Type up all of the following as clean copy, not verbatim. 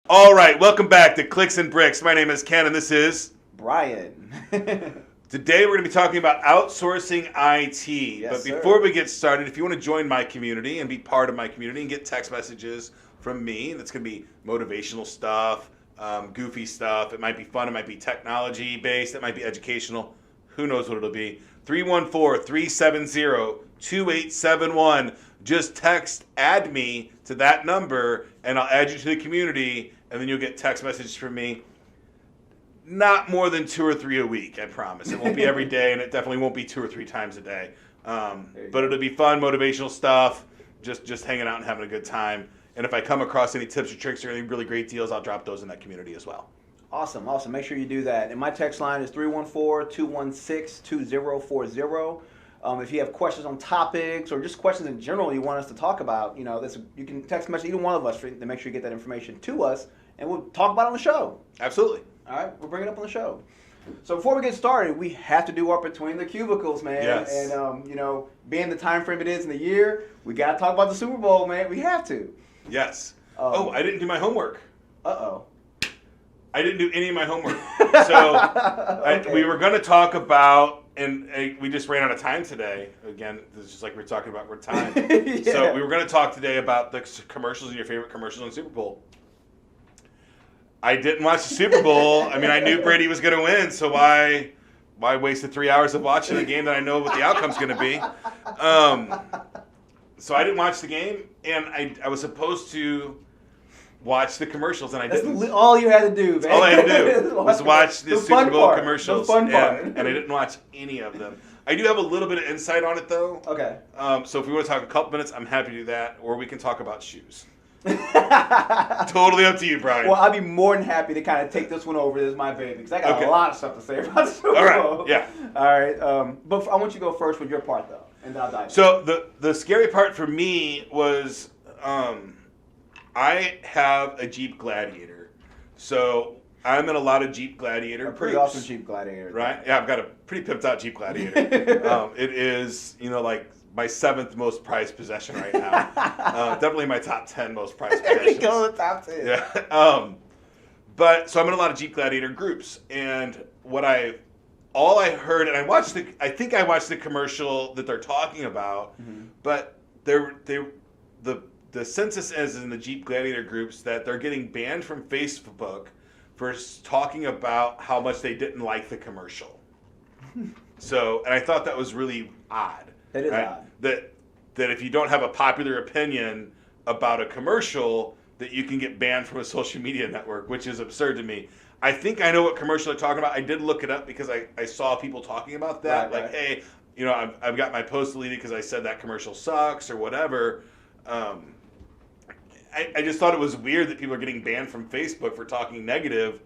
All right, welcome back to Clicks and Bricks. My name is Ken, and this is Brian. Today we're going to be talking about outsourcing IT. Yes, but sir. before we get started, if you want to join my community and be part of my community and get text messages from me, that's going to be motivational stuff, goofy stuff. It might be fun. It might be technology based. It might be educational. Who knows what it'll be? 314-370-2871. Just text add me to that number and I'll add you to the community, and then you'll get text messages from me. Not more than 2 or 3 a week, I promise. It won't be every day, and it definitely won't be 2 or 3 times a day. But it'll be fun, motivational stuff, just hanging out and having a good time. And if I come across any tips or tricks or any really great deals, I'll drop those in that community as well. Awesome. Make sure you do that. And my text line is 314-216-2040. If you have questions on topics or just questions in general you want us to talk about, you can text message either one of us to make sure you get that information to us, and we'll talk about it on the show. Absolutely. All right, we'll bring it up on the show. So before we get started, we have to do our Between the Cubicles, man. Yes. And, being the time frame it is in the year, we got to talk about the Super Bowl, man. We have to. Yes. I didn't do my homework. Uh-oh. I didn't do any of my homework. So Okay. we were going to talk about, and we just ran out of time today. Again, this is just like we're talking about with time. Yeah. So we were going to talk today about the commercials and your favorite commercials on Super Bowl. I didn't watch the Super Bowl. I mean, I knew Brady was going to win, so why waste 3 hours of watching a game that I know what the outcome's going to be? So I didn't watch the game, and I was supposed to watch the commercials, and I didn't. That's all you had to do, man. All I had to do was watch the Super Bowl part. commercials, The fun part. and I didn't watch any of them. I do have a little bit of insight on it, though. Okay. So if we want to talk a couple minutes, I'm happy to do that, or we can talk about shoes. Totally up to you, Brian. Well, I'd be more than happy to kind of take this one over. This is my baby, because I got Okay. a lot of stuff to say about the Super Bowl. All right, yeah. All right. But I want you to go first with your part, though, and then I'll dive in. So the scary part for me was I have a Jeep Gladiator. So I'm in a lot of Jeep Gladiator A pretty groups, awesome Jeep Gladiator. right? Yeah, I've got a pretty pimped out Jeep Gladiator. It is, like my 7th most prized possession right now. Definitely my top 10 most prized There we possessions. go, the top 10. Yeah. But so I'm in a lot of Jeep Gladiator groups, and all I heard, and I think I watched the commercial that they're talking about, but the census is in the Jeep Gladiator groups that they're getting banned from Facebook for talking about how much they didn't like the commercial. So, and I thought that was really odd. That is right? odd. That if you don't have a popular opinion about a commercial, that you can get banned from a social media network, which is absurd to me. I think I know what commercial they're talking about. I did look it up because I saw people talking about that. Right, like, right. hey, I've got my post deleted because I said that commercial sucks or whatever. I just thought it was weird that people are getting banned from Facebook for talking negative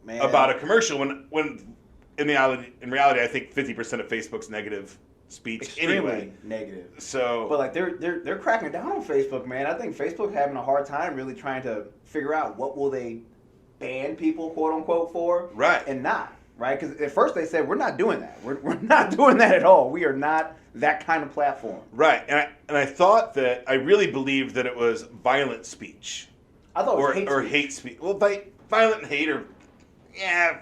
about a commercial when in reality I think 50% of Facebook's negative speech Extremely anyway. negative. So, But like they're cracking down on Facebook, man. I think Facebook having a hard time really trying to figure out what will they ban people, quote unquote, for, right, and not, right? Because at first they said we're not doing that. We're not doing that at all. We are not that kind of platform. right, and I thought that I really believed that it was violent speech. I thought it was hate speech. Well, violent and hate are,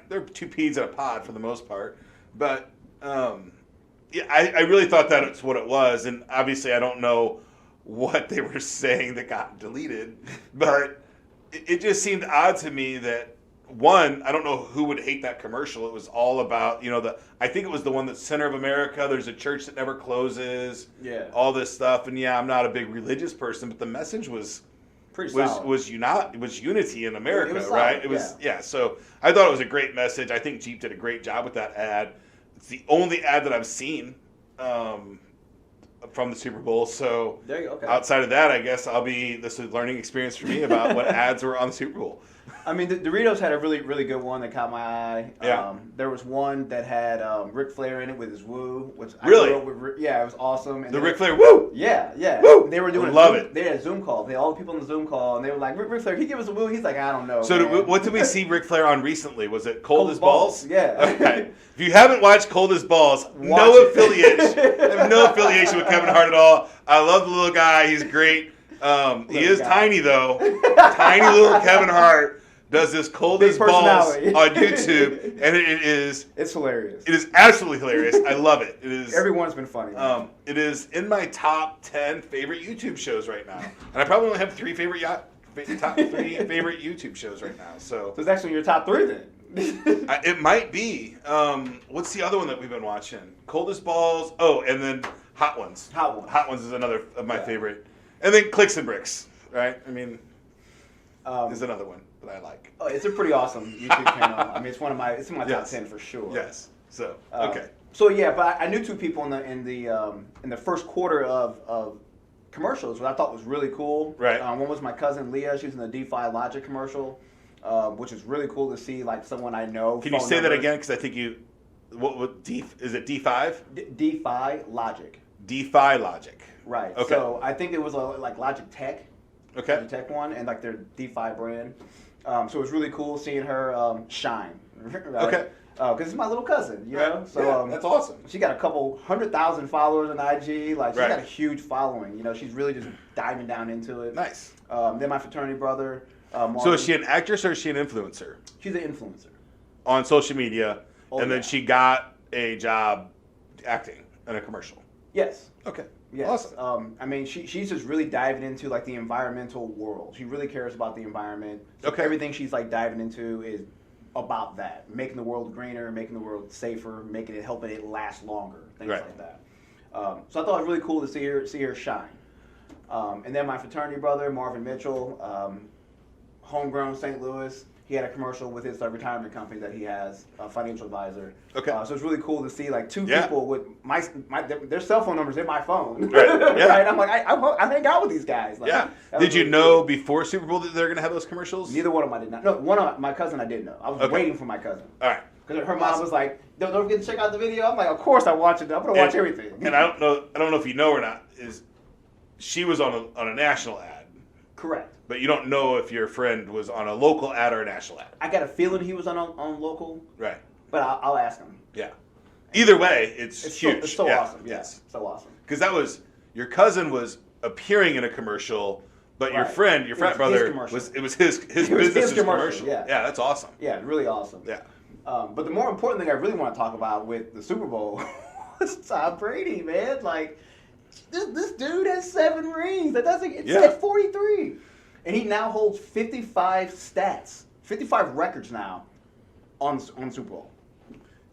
they're two peas in a pod for the most part. But yeah, I really thought that's what it was, and obviously I don't know what they were saying that got deleted, but it just seemed odd to me that, one, I don't know who would hate that commercial. It was all about, I think it was the one that's Center of America. There's a church that never closes. Yeah. All this stuff, and I'm not a big religious person, but the message was unity in America, It was right? solid, It was So I thought it was a great message. I think Jeep did a great job with that ad. It's the only ad that I've seen from the Super Bowl. So There you go. Okay. outside of that, I guess this is a learning experience for me about what ads were on the Super Bowl. I mean, the Doritos had a really, really good one that caught my eye. Yeah. There was one that had Ric Flair in it with his woo, which Really? I grew up with. Yeah, it was awesome. And The then- Ric Flair, woo! Yeah, yeah. Woo! They were doing Love Zoom, it. They had a Zoom call. All the people on the Zoom call, and they were like, Ric Flair, can you give us a woo? He's like, I don't know. So man. what did we see Ric Flair on recently? Was it Cold as Balls? Yeah. Okay. If you haven't watched Cold as Balls, Watch no it. affiliation. I have no affiliation with Kevin Hart at all. I love the little guy. He's great. He is tiny though. Tiny little Kevin Hart does this cold as balls on YouTube, and it's hilarious. It is absolutely hilarious. I love it. It is. Everyone's been funny. It is in my top 10 favorite YouTube shows right now, and I probably only have top 3 favorite YouTube shows right now. So it's actually your top 3 then. It might be. What's the other one that we've been watching? Cold as balls. Oh, and then Hot Ones. Hot Ones is another of my favorite. And then Clicks and Bricks, right? I mean, is another one that I like. Oh, it's a pretty awesome YouTube channel. I mean, it's in my top 10 for sure. Yes. So okay. So yeah, but I knew 2 people in the first quarter of commercials, which I thought was really cool. Right. One was my cousin Leah. She was in the DeFi Logic commercial, which is really cool to see, like someone I know. Can you say that again? Because I think you. What is it? D5? DeFi Logic. DeFi Logic. Right. Okay. So I think it was like Logic Tech. Okay. Logic Tech one, and like their DeFi brand. So it was really cool seeing her shine. Right? Okay. Because it's my little cousin, you know. So yeah, that's awesome. She got a couple 100,000 followers on IG. Like she's right. got a huge following. You know, she's really just diving down into it. Nice. Then my fraternity brother. So is she an actress or is she an influencer? She's an influencer on social media, and then she got a job acting in a commercial. Yes. Okay. Yes. Awesome. I mean, she's just really diving into like the environmental world. She really cares about the environment. So okay. Everything she's like diving into is about that, making the world greener, making the world safer, helping it last longer, things right. like that. So I thought it was really cool to see her shine. And then my fraternity brother, Marvin Mitchell, homegrown St. Louis. He had a commercial with his retirement company that he has, a financial advisor. Okay. So it's really cool to see like 2 people with their cell phone numbers in my phone. Right. Yeah. Right? I'm like, I hang out with these guys. Like, yeah. Did you know before Super Bowl that they're going to have those commercials? Neither one of them I did not. No, one of my cousin I did know. I was waiting for my cousin. All right. Because her mom was like, don't forget to check out the video. I'm like, of course I watch it. I'm going to watch everything. And I don't know if you know or not, she was on a national ad. Correct. But you don't know if your friend was on a local ad or a national ad. I got a feeling he was on local. Right. But I'll ask him. Yeah. Either way, it's huge. It's so awesome. Yes. So awesome. Because that was, your cousin was appearing in a commercial, but your friend, your frat brother, it was his business commercial. Yeah. Yeah, that's awesome. Yeah, really awesome. Yeah. But the more important thing I really want to talk about with the Super Bowl was Tom Brady, man. Like, this dude has 7 rings. It's at 43. And he now holds 55 records now on Super Bowl.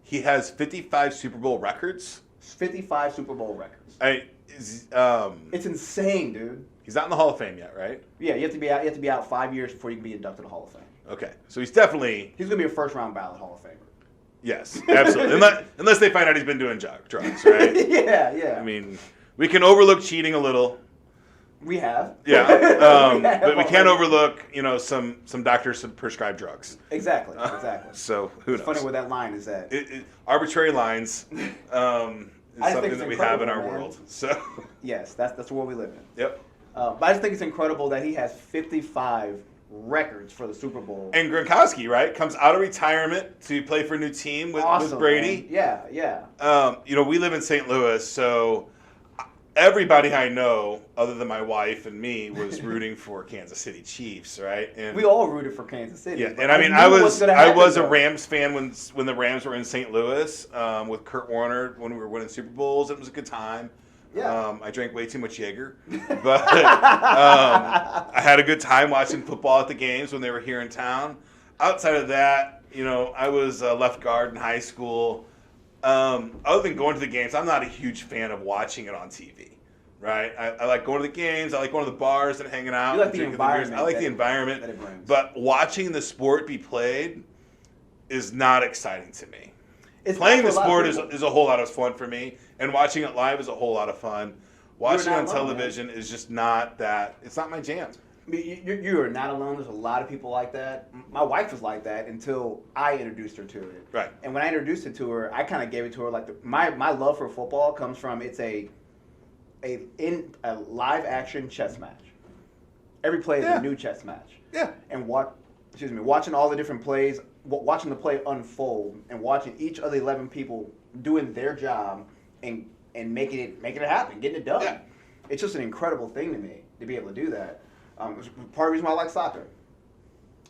He has 55 Super Bowl records? 55 Super Bowl records. It's insane, dude. He's not in the Hall of Fame yet, right? Yeah, you have to be out 5 years before you can be inducted to the Hall of Fame. Okay, so he's definitely... He's going to be a first-round ballot Hall of Famer. Yes, absolutely. unless they find out he's been doing drugs, right? Yeah. I mean, we can overlook cheating a little. We have. Yeah, but we can't overlook, some doctors prescribe drugs. Exactly. So who knows? It's funny where that line is at. Arbitrary lines is something that we have in our world. So yes, that's the world we live in. Yep. But I just think it's incredible that he has 55 records for the Super Bowl. And Gronkowski, right, comes out of retirement to play for a new team with Brady. Man. Yeah. We live in St. Louis, so everybody I know, other than my wife and me, was rooting for Kansas City Chiefs, right? And we all rooted for Kansas City. Yeah, and I mean, I was a Rams fan when the Rams were in St. Louis with Kurt Warner when we were winning Super Bowls. It was a good time. Yeah. I drank way too much Jaeger, but I had a good time watching football at the games when they were here in town. Outside of that, I was a left guard in high school. Other than going to the games, I'm not a huge fan of watching it on TV. Right? I like going to the games. I like going to the bars and hanging out. You like the environment. I like the environment. That it brings. But watching the sport be played is not exciting to me. Playing the sport is a whole lot of fun for me, and watching it live is a whole lot of fun. Watching on television is just not that. It's not my jam. You are not alone. There's a lot of people like that. My wife was like that until I introduced her to it. Right. And when I introduced it to her, I kind of gave it to her like my love for football comes from it's a live action chess match. Every play is a new chess match. Yeah. And watching all the different plays, watching the play unfold, and watching each of the 11 people doing their job and making it happen, getting it done. it's just an incredible thing to me to be able to do that. It's part of the reason why I like soccer.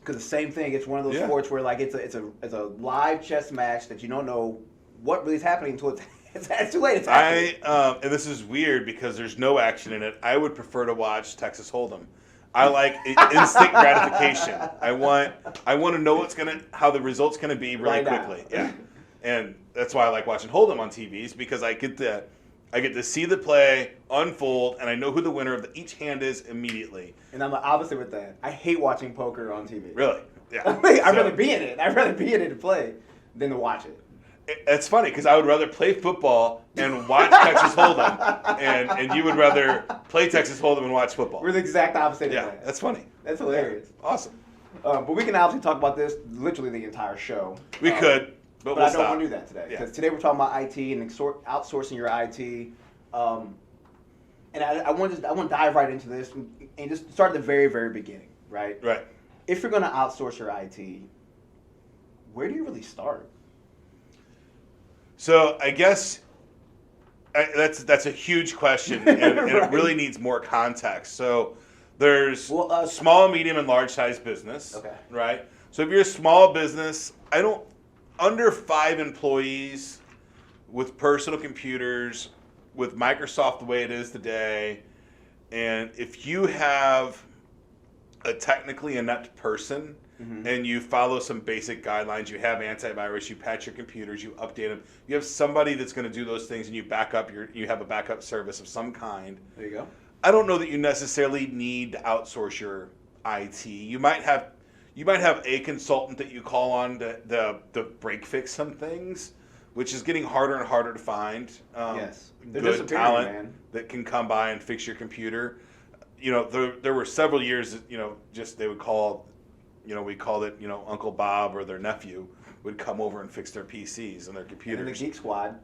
Because the same thing, it's one of those sports where like it's a live chess match that you don't know what really is happening until it's too late. It's happening. And this is weird because there's no action in it. I would prefer to watch Texas Hold'em. I like instant gratification. I want to know how the result's gonna be really quickly. Yeah, and that's why I like watching Hold'em on TVs, because I get to see the play unfold, and I know who the winner of each hand is immediately. And I'm the opposite with that. I hate watching poker on TV. Really? Yeah. I'd rather be in it. I'd rather be in it to play than to watch it. It's funny because I would rather play football and watch Texas Hold'em, and you would rather play Texas Hold'em and watch football. We're the exact opposite. Yeah, of that. that's funny. That's hilarious. Yeah, awesome. But we can obviously talk about this literally the entire show. We could, but I don't want to do that today, because today we're talking about IT and outsourcing your IT. And I want to dive right into this and just start at the very, very beginning, right? Right. If you're going to outsource your IT, where do you really start? So I guess that's a huge question, and Right. it really needs more context. So there's small, medium, and large size business. Okay. Right. So if you're a small business, under 5 employees with personal computers, with Microsoft the way it is today, and if you have a technically inept person, and you follow some basic guidelines, you have antivirus, you patch your computers, you update them, you have somebody that's going to do those things, and you have a backup service of some kind. There you go. I don't know that you necessarily need to outsource your IT. You might have a consultant that you call on to break fix some things, which is getting harder and harder to find. Yes. They're Good talent, man. that can come by and fix your computer. There were several years that, just they would call, we called it, Uncle Bob or their nephew would come over and fix their PCs and their computers. And the Geek Squad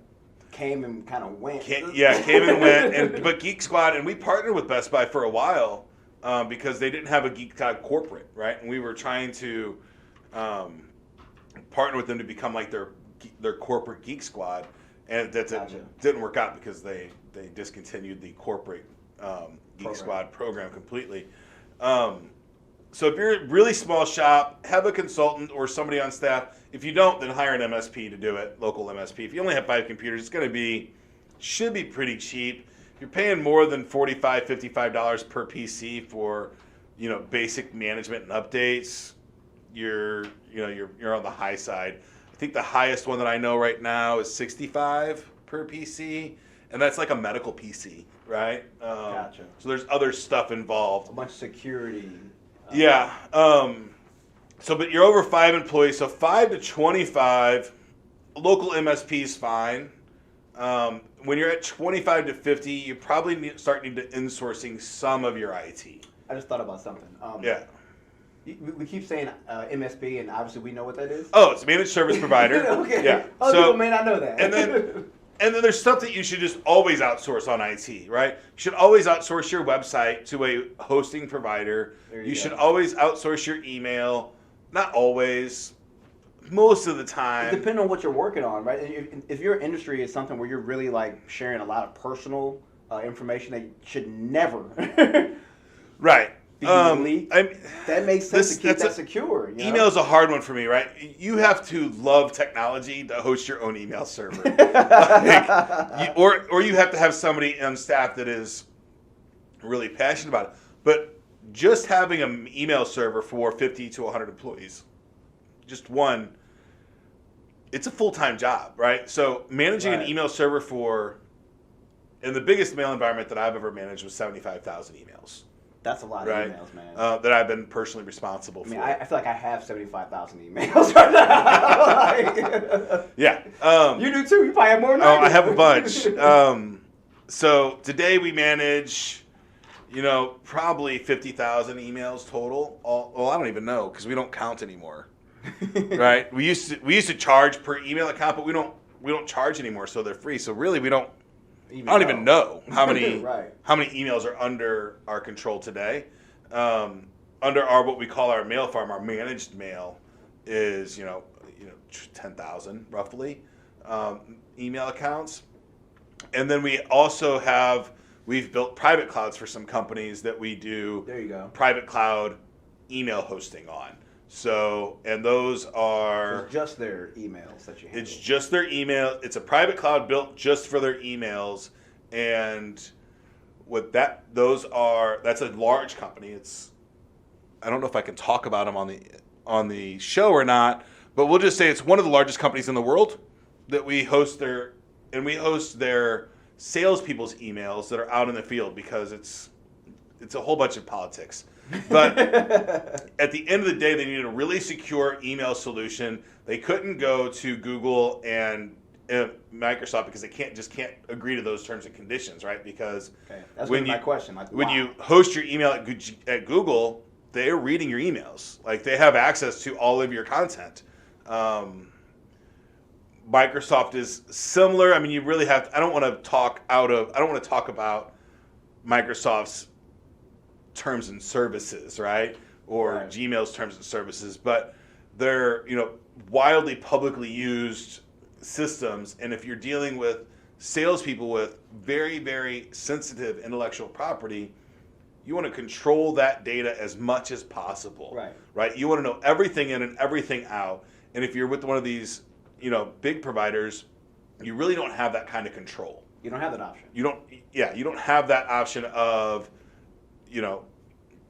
came and kind of went. Came and went. But Geek Squad, and we partnered with Best Buy for a while because they didn't have a Geek Squad corporate, right? And we were trying to partner with them to become like their corporate Geek Squad, and that didn't work out because they discontinued the corporate Geek Squad program completely. So if you're a really small shop, have a consultant or somebody on staff. If you don't, then hire an MSP to do it, local MSP. If you only have 5 computers, should be pretty cheap. If you're paying more than $45, $55 per PC for, basic management and updates, you're on the high side. I think the highest one that I know right now is $65 per PC, and that's like a medical PC, right? Gotcha. So there's other stuff involved. A bunch of security. Yeah. But you're over 5 employees, so 5 to 25, local MSP is fine. When you're at 25 to 50, you probably need to insourcing some of your IT. I just thought about something. Yeah. We keep saying MSP, and obviously we know what that is. Oh, it's a managed service provider. Okay. Yeah. Other people may not know that. And then there's stuff that you should just always outsource on IT, right? You should always outsource your website to a hosting provider. You should always outsource your email. Not always. Most of the time. Depending on what you're working on, right? If your industry is something where you're really like sharing a lot of personal information that should never right. That makes sense to keep that secure. Email is a hard one for me, right? You have to love technology to host your own email server. Or you have to have somebody on staff that is really passionate about it. But just having an email server for 50 to 100 employees, just one, it's a full-time job, right? So managing an email server and the biggest mail environment that I've ever managed was 75,000 emails. That's a lot of emails, man. That I've been personally responsible for. I feel like I have 75,000 emails right now. Yeah. You do too. You probably have more than I do. I have a bunch. So today we manage, probably 50,000 emails total. I don't even know because we don't count anymore. Right? We used to charge per email account, but we don't charge anymore, so they're free. So really, I don't even know how many how many emails are under our control today. Under what we call our mail farm, our managed mail is 10,000 roughly email accounts, and then we also have we've built private clouds for some companies that we do There you go. private cloud email hosting on. So, and those are... So it's just their emails that you handle. It's just their email. It's a private cloud built just for their emails. And what that's a large company. I don't know if I can talk about them on the show or not, but we'll just say it's one of the largest companies in the world that we host their salespeople's emails that are out in the field, because it's a whole bunch of politics. But at the end of the day, they needed a really secure email solution. They couldn't go to Google and Microsoft because they can't agree to those terms and conditions, right? Because that's my question. Like, when you host your email at Google, they're reading your emails. Like, they have access to all of your content. Microsoft is similar. I mean, you really have. I don't want to talk about Microsoft's terms and services, right? Or right. Gmail's terms and services, but they're, wildly publicly used systems. And if you're dealing with salespeople with very, very sensitive intellectual property, you want to control that data as much as possible. Right? You want to know everything in and everything out. And if you're with one of these, big providers, you really don't have that kind of control. You don't have that option. You don't have that option of,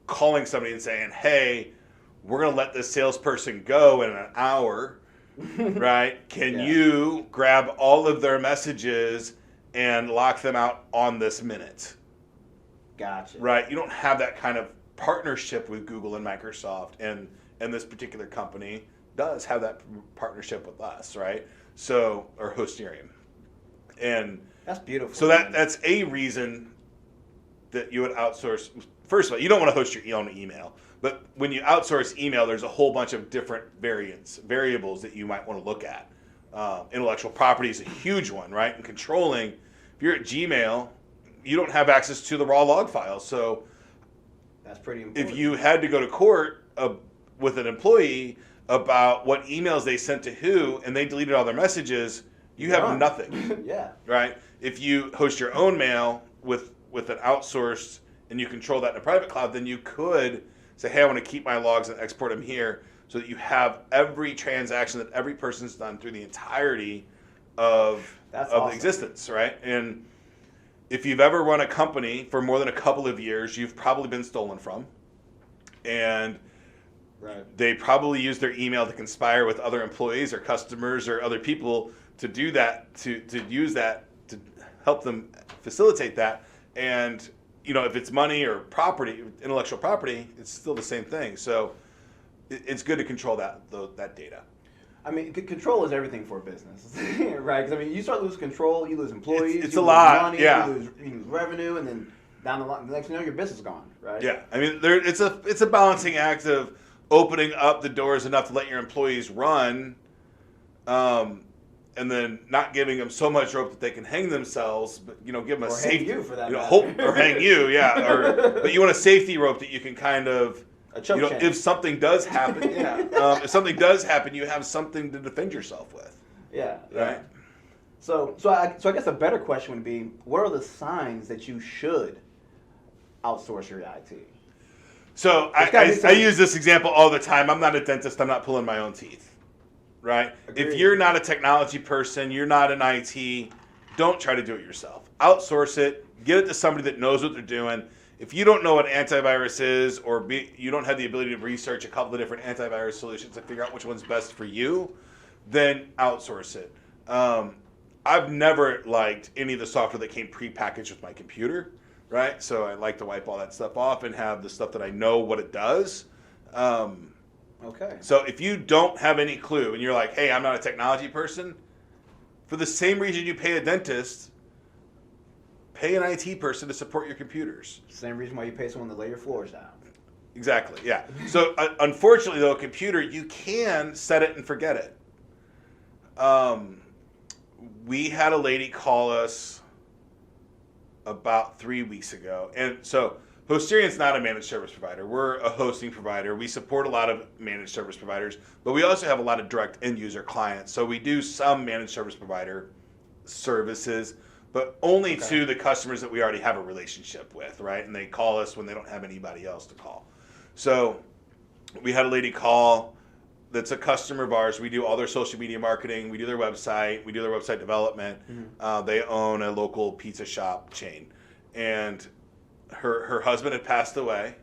calling somebody and saying, hey, we're going to let this salesperson go in an hour, right? Can you grab all of their messages and lock them out on this minute? Gotcha. Right? You don't have that kind of partnership with Google and Microsoft, and this particular company does have that partnership with us, right? So, or Hostirian. And that's beautiful. So that's a reason that you would outsource. First of all, you don't want to host your own email, but when you outsource email, there's a whole bunch of different variables that you might want to look at. Intellectual property is a huge one, right? And controlling, if you're at Gmail, you don't have access to the raw log files. So that's pretty important. If you had to go to court with an employee about what emails they sent to who, and they deleted all their messages, you have nothing. Yeah. Right? If you host your own mail with an outsourced and you control that in a private cloud, then you could say, hey, I want to keep my logs and export them here, so that you have every transaction that every person's done through the entirety of the existence, right? And if you've ever run a company for more than a couple of years, you've probably been stolen from. And they probably use their email to conspire with other employees or customers or other people to do that, to use that to help them facilitate that. And, if it's money or property, intellectual property, it's still the same thing. So it's good to control that data. I mean, control is everything for a business, right? Because, you start losing control, you lose employees, it's you a lose lot, money, yeah. you lose revenue, and then down the line, the next thing you know, your business is gone, right? Yeah, it's a balancing act of opening up the doors enough to let your employees run, and then not giving them so much rope that they can hang themselves, but give them a safety. Hang you for that. Or hang you, yeah. But you want a safety rope that you can kind of. A choke chain. If something does happen, if something does happen, you have something to defend yourself with. Yeah. Right. So I guess a better question would be, what are the signs that you should outsource your IT? So I use this example all the time. I'm not a dentist. I'm not pulling my own teeth. Right? Agreed. If you're not a technology person, you're not an IT, don't try to do it yourself. Outsource it. Get it to somebody that knows what they're doing. If you don't know what antivirus is, or you don't have the ability to research a couple of different antivirus solutions to figure out which one's best for you, then outsource it. I've never liked any of the software that came prepackaged with my computer, right? So I like to wipe all that stuff off and have the stuff that I know what it does. Okay. So if you don't have any clue and you're like, hey, I'm not a technology person, for the same reason you pay a dentist, pay an IT person to support your computers. Same reason why you pay someone to lay your floors down. Exactly, yeah. So unfortunately, though, a computer, you can set it and forget it. We had a lady call us about 3 weeks ago. And so Hostirian's not a managed service provider. We're a hosting provider. We support a lot of managed service providers, but we also have a lot of direct end user clients. So we do some managed service provider services, but only to the customers that we already have a relationship with, right? And they call us when they don't have anybody else to call. So we had a lady call that's a customer of ours. We do all their social media marketing. We do their website. We do their website development. They own a local pizza shop chain. And her husband had passed away,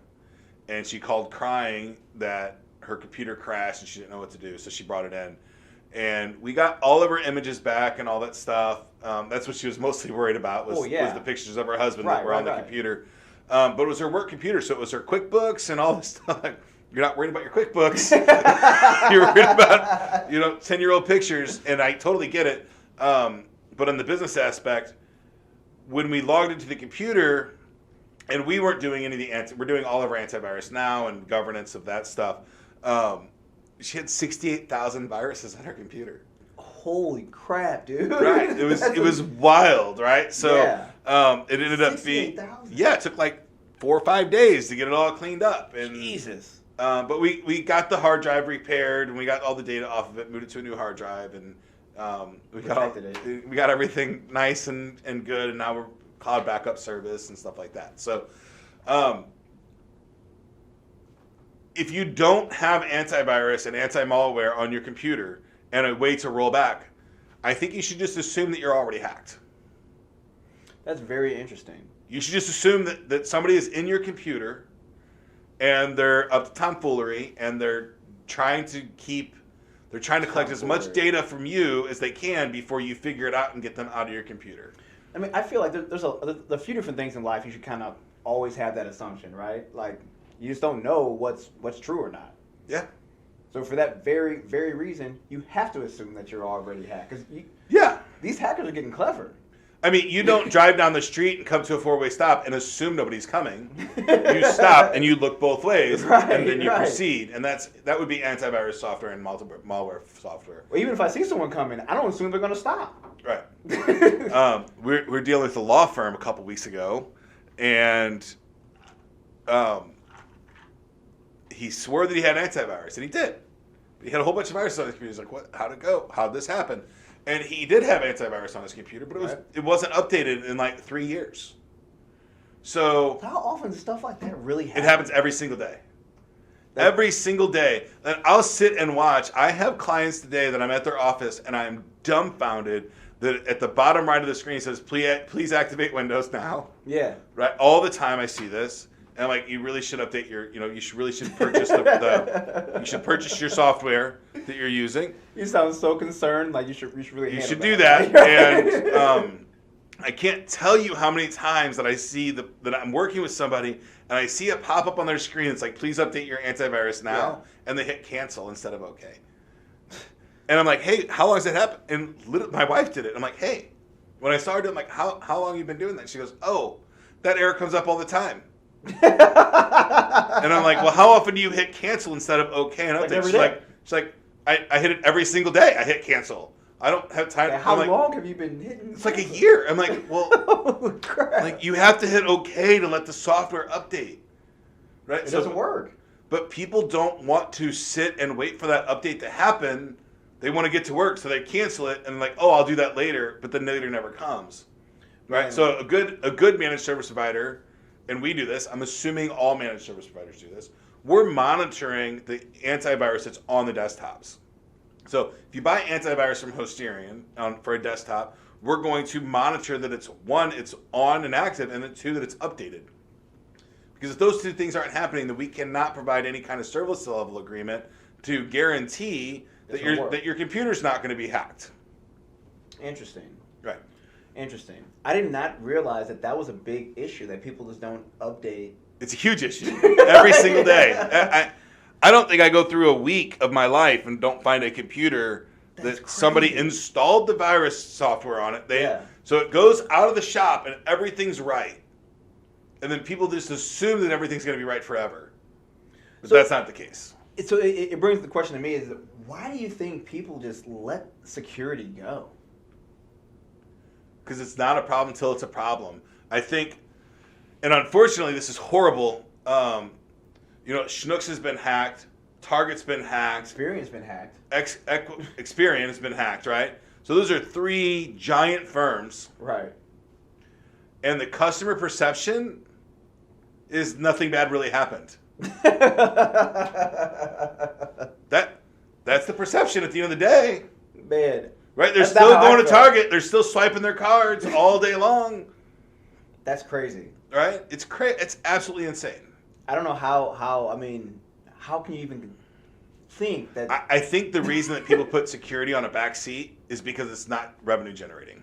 and she called crying that her computer crashed and she didn't know what to do. So she brought it in. And we got all of her images back and all that stuff. That's what she was mostly worried about was the pictures of her husband that were on the computer. But it was her work computer, so it was her QuickBooks and all this stuff. You're not worried about your QuickBooks. You're worried about 10-year-old pictures, and I totally get it. But on the business aspect, when we logged into the computer, and we weren't doing any of we're doing all of our antivirus now and governance of that stuff. She had 68,000 viruses on her computer. Holy crap, dude! Right, it was wild, right? So it ended up being it took like 4 or 5 days to get it all cleaned up. And Jesus. But we got the hard drive repaired and we got all the data off of it, moved it to a new hard drive, and we got everything nice and good, and now we're cloud backup service and stuff like that. So if you don't have antivirus and anti-malware on your computer and a way to roll back, I think you should just assume that you're already hacked. That's very interesting. You should just assume that somebody is in your computer and they're up to tomfoolery and they're trying to collect as much data from you as they can before you figure it out and get them out of your computer. I mean, I feel like there's a few different things in life you should kind of always have that assumption, right? Like, you just don't know what's true or not. Yeah. So for that very, very reason, you have to assume that you're already hacked. Because these hackers are getting clever. I mean, you don't drive down the street and come to a 4-way stop and assume nobody's coming. You stop and you look both ways, and then you proceed. And that would be antivirus software and malware software. Well, even if I see someone coming, I don't assume they're going to stop. Right. We're dealing with a law firm a couple weeks ago, and he swore that he had antivirus, and he did. He had a whole bunch of viruses on his computer. He's like, "What? How'd it go? How'd this happen?" And he did have antivirus on his computer, but it wasn't updated in like 3 years. So how often does stuff like that really happen? It happens every single day. Every single day. And I'll sit and watch. I have clients today that I'm at their office, and I'm dumbfounded that at the bottom right of the screen it says, please activate Windows now. Yeah. Right? All the time I see this. And I'm like, you really should update your, you really should purchase you should purchase your software that you're using. You sound so concerned, like you should really You should do that. And I can't tell you how many times that I see that I'm working with somebody and I see it pop up on their screen. It's like, please update your antivirus now. And they hit cancel instead of okay. And I'm like, hey, how long has that happened? And my wife did it. I'm like, hey, when I saw her do it, I'm like, how long have you been doing that? She goes, oh, that error comes up all the time. And I'm like, well, how often do you hit cancel instead of okay and update? She's like, I hit it every single day. I hit cancel. I don't have time. How long have you been hitting? It's like a year. I'm like, well, like you have to hit okay to let the software update, right? It doesn't work. But people don't want to sit and wait for that update to happen. They want to get to work, so they cancel it and like, oh, I'll do that later. But then later never comes, right? Man. So a good managed service provider. And we do this. I'm assuming all managed service providers do this. We're monitoring the antivirus that's on the desktops. So if you buy antivirus from Hostirian for a desktop, we're going to monitor that it's on and active, and then 2, that it's updated. Because if those 2 things aren't happening, then we cannot provide any kind of service level agreement to guarantee that your computer's not going to be hacked. Interesting. Right. Interesting. I did not realize that was a big issue, that people just don't update. It's a huge issue. Every single day. I don't think I go through a week of my life and don't find a computer that somebody installed the virus software on it. So it goes out of the shop and everything's right. And then people just assume that everything's going to be right forever. But that's not the case. So it brings the question to me is, why do you think people just let security go? Because it's not a problem until it's a problem. I think, and unfortunately, this is horrible. Schnucks has been hacked. Target's been hacked. Experian's been hacked. Experian has been hacked, right? So those are 3 giant firms. Right. and the customer perception is nothing bad really happened. That's the perception at the end of the day. Man. Right? They're still going to Target. They're still swiping their cards all day long. That's crazy. Right? It's It's absolutely insane. I don't know how can you even think that... I think the reason that people put security on a back seat is because it's not revenue generating.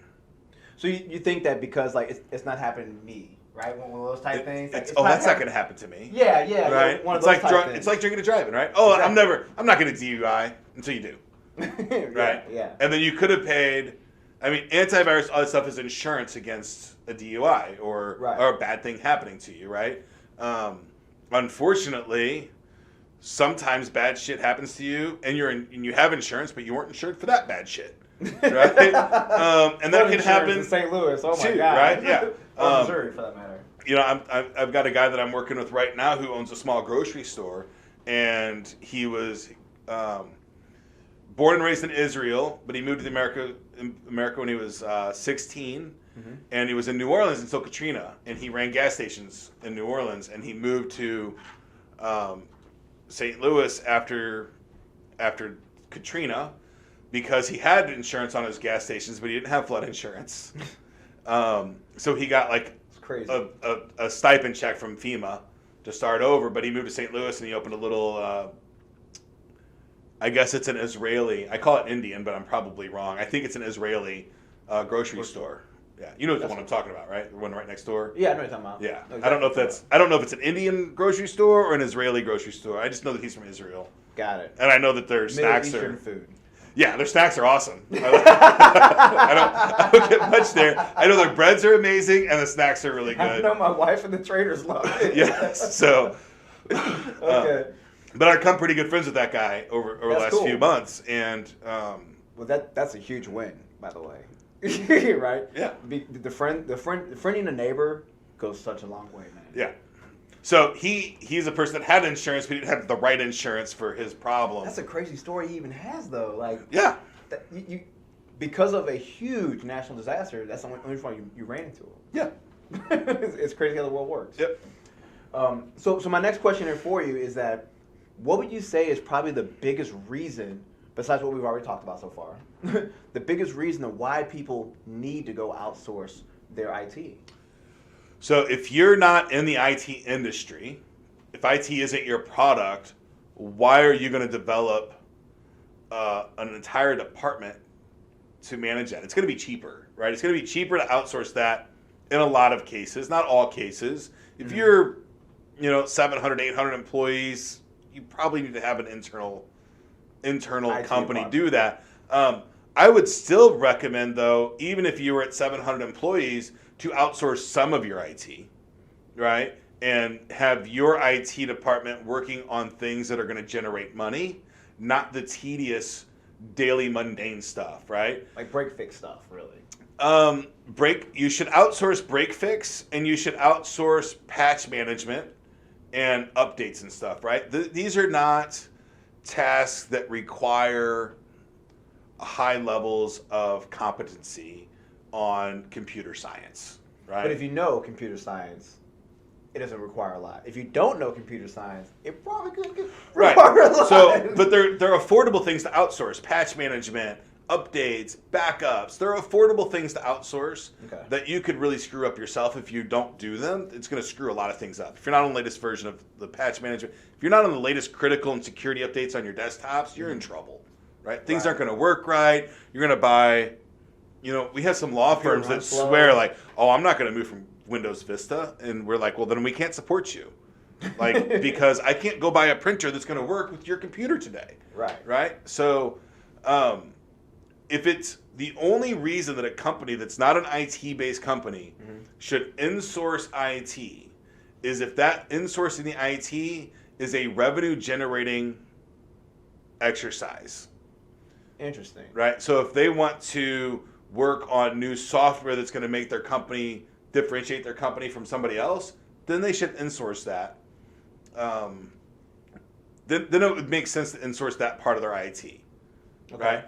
So you think that because like it's not happening to me, right? One of those type things. Like, that's not going to happen to me. Yeah, right. One of those type things. It's like drinking and driving, right? Oh, exactly. I'm not going to DUI until you do. Right. Yeah. And then you could have paid. I mean, antivirus, all that stuff is insurance against a DUI or a bad thing happening to you, right? Unfortunately, sometimes bad shit happens to you, and you have insurance, but you weren't insured for that bad shit, right? And that can happen in St. Louis. Oh my too, god, right? Yeah, or Missouri for that matter. You know, I've got a guy that I'm working with right now who owns a small grocery store, and he was born and raised in Israel, but he moved to America when he was 16. And he was in New Orleans until Katrina, and he ran gas stations in New Orleans, and he moved to St. Louis after Katrina because he had insurance on his gas stations, but he didn't have flood insurance. So he got like a stipend check from FEMA to start over, but he moved to St. Louis and he opened a little, I guess it's an Israeli, I call it Indian, but I'm probably wrong. I think it's an Israeli grocery store. Yeah, you know the one I'm talking about, right? The one right next door. Yeah, I know what you're talking about. Yeah, exactly. I don't know if it's an Indian grocery store or an Israeli grocery store. I just know that he's from Israel. Got it. And I know that their snacks Middle Eastern food. Yeah, their snacks are awesome. I don't get much there. I know their breads are amazing and the snacks are really good. I know my wife and the traders love it. Yes, so. Okay. But I've become pretty good friends with that guy over the last few months, and. Well, that's a huge win, by the way. Right? Yeah. Friending a neighbor goes such a long way, man. Yeah. So he's a person that had insurance, but he didn't have the right insurance for his problem. That's a crazy story he even has, though. Like, yeah. You because of a huge national disaster, that's the only reason you ran into him. Yeah. It's crazy how the world works. Yep. So my next question here for you is that, what would you say is probably the biggest reason, besides what we've already talked about so far, the biggest reason of why people need to go outsource their IT? So if you're not in the IT industry, if IT isn't your product, why are you going to develop an entire department to manage that? It's going to be cheaper, right? It's going to be cheaper to outsource that in a lot of cases, not all cases. If you're, 700, 800 employees, you probably need to have an internal company do that. I would still recommend, though, even if you were at 700 employees, to outsource some of your IT, right? And have your IT department working on things that are going to generate money, not the tedious daily mundane stuff, right? Like break-fix stuff, really. You should outsource break-fix, and you should outsource patch management and updates and stuff, right? These are not tasks that require high levels of competency on computer science, right? But if you know computer science, it doesn't require a lot. If you don't know computer science, it probably could require a lot. So, but they're affordable things to outsource. Patch management, updates, backups. They're affordable things to outsource that you could really screw up yourself if you don't do them. It's going to screw a lot of things up. If you're not on the latest version of the patch management, if you're not on the latest critical and security updates on your desktops, you're in trouble, right? Things aren't going to work right. You're going to buy... we have some law firms that swear like, oh, I'm not going to move from Windows Vista. And we're like, well, then we can't support you. Like, because I can't go buy a printer that's going to work with your computer today. Right? So if it's the only reason that a company that's not an IT-based company should insource IT is if that insourcing the IT is a revenue-generating exercise. Interesting. Right? So if they want to work on new software that's going to make their company differentiate their company from somebody else, then they should insource that. Then it would make sense to insource that part of their IT. Right?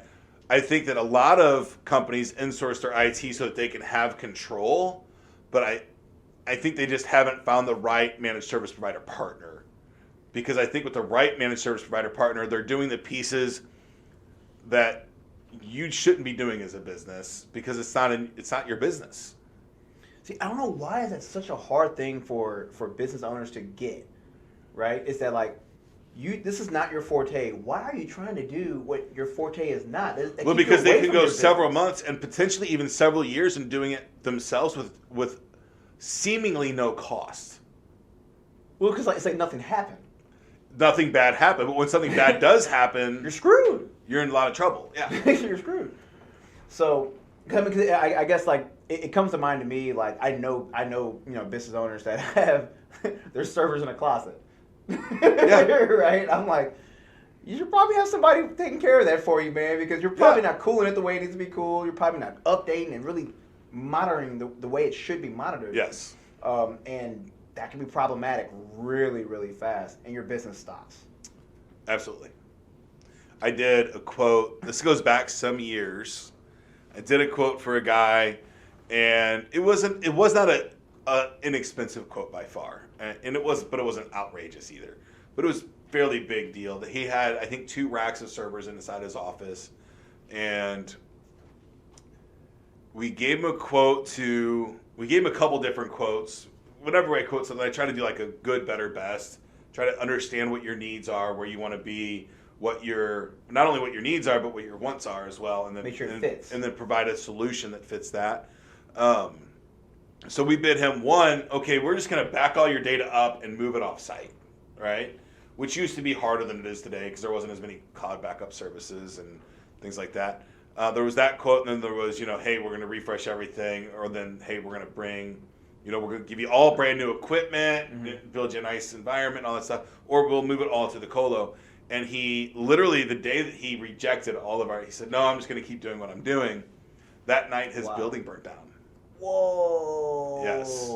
I think that a lot of companies insource their IT so that they can have control, but I think they just haven't found the right managed service provider partner. Because I think with the right managed service provider partner, they're doing the pieces that you shouldn't be doing as a business because it's not your business. See, I don't know why is that such a hard thing for business owners to get, right? Is that like, this is not your forte. Why are you trying to do what your forte is not? Well, because they can go several months and potentially even several years in doing it themselves with seemingly no cost. Well, because it's like nothing happened. Nothing bad happened, but when something bad does happen, you're screwed. You're in a lot of trouble. Yeah, you're screwed. So, I guess like it comes to mind to me. Like I know business owners that have their servers in a closet. Yeah, right. I'm like, you should probably have somebody taking care of that for you, man, because you're probably not cooling it the way it needs to be cool. You're probably not updating and really monitoring the way it should be monitored. Yes. And that can be problematic really, really fast, and your business stops. Absolutely. I did a quote. This goes back some years. I did a quote for a guy, and it was not a inexpensive quote by far, but it wasn't outrageous either. But it was fairly big deal that he had, I think, 2 racks of servers inside his office, and we gave him a couple different quotes. Whatever way I quote something, I try to do like a good, better, best. Try to understand what your needs are, where you want to be, not only what your needs are, but what your wants are as well, and then make sure it fits, and then provide a solution that fits that. So we bid him one. Okay, we're just going to back all your data up and move it off site, right? Which used to be harder than it is today because there wasn't as many cloud backup services and things like that. There was that quote, and then there was, hey, we're going to refresh everything, or then, hey, we're going to bring. We're going to give you all brand new equipment, build you a nice environment, all that stuff, or we'll move it all to the colo. And he literally, the day that he rejected he said, no, I'm just going to keep doing what I'm doing. That night, his building burnt down. Whoa. Yes.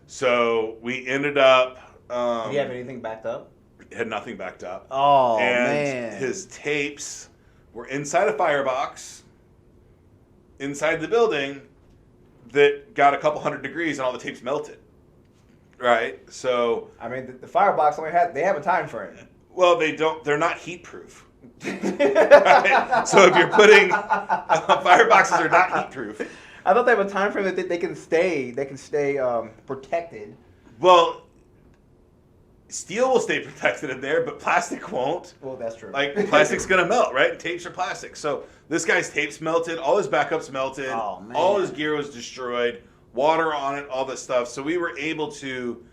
So we ended up. Did he have anything backed up? Had nothing backed up. Oh, and man. His tapes were inside a firebox, inside the building, that got a couple 100 degrees and all the tapes melted. Right? So I mean, the firebox they have a time frame. Well, they're not heat proof. Right? So if you're putting fireboxes are not heat proof. I thought they have a time frame that they can stay protected. Well, steel will stay protected in there, but plastic won't. Well, that's true. Like plastic's gonna melt, right? And tapes are plastic. So this guy's tapes melted, all his backups melted, all his gear was destroyed, water on it, all this stuff. So we were able to.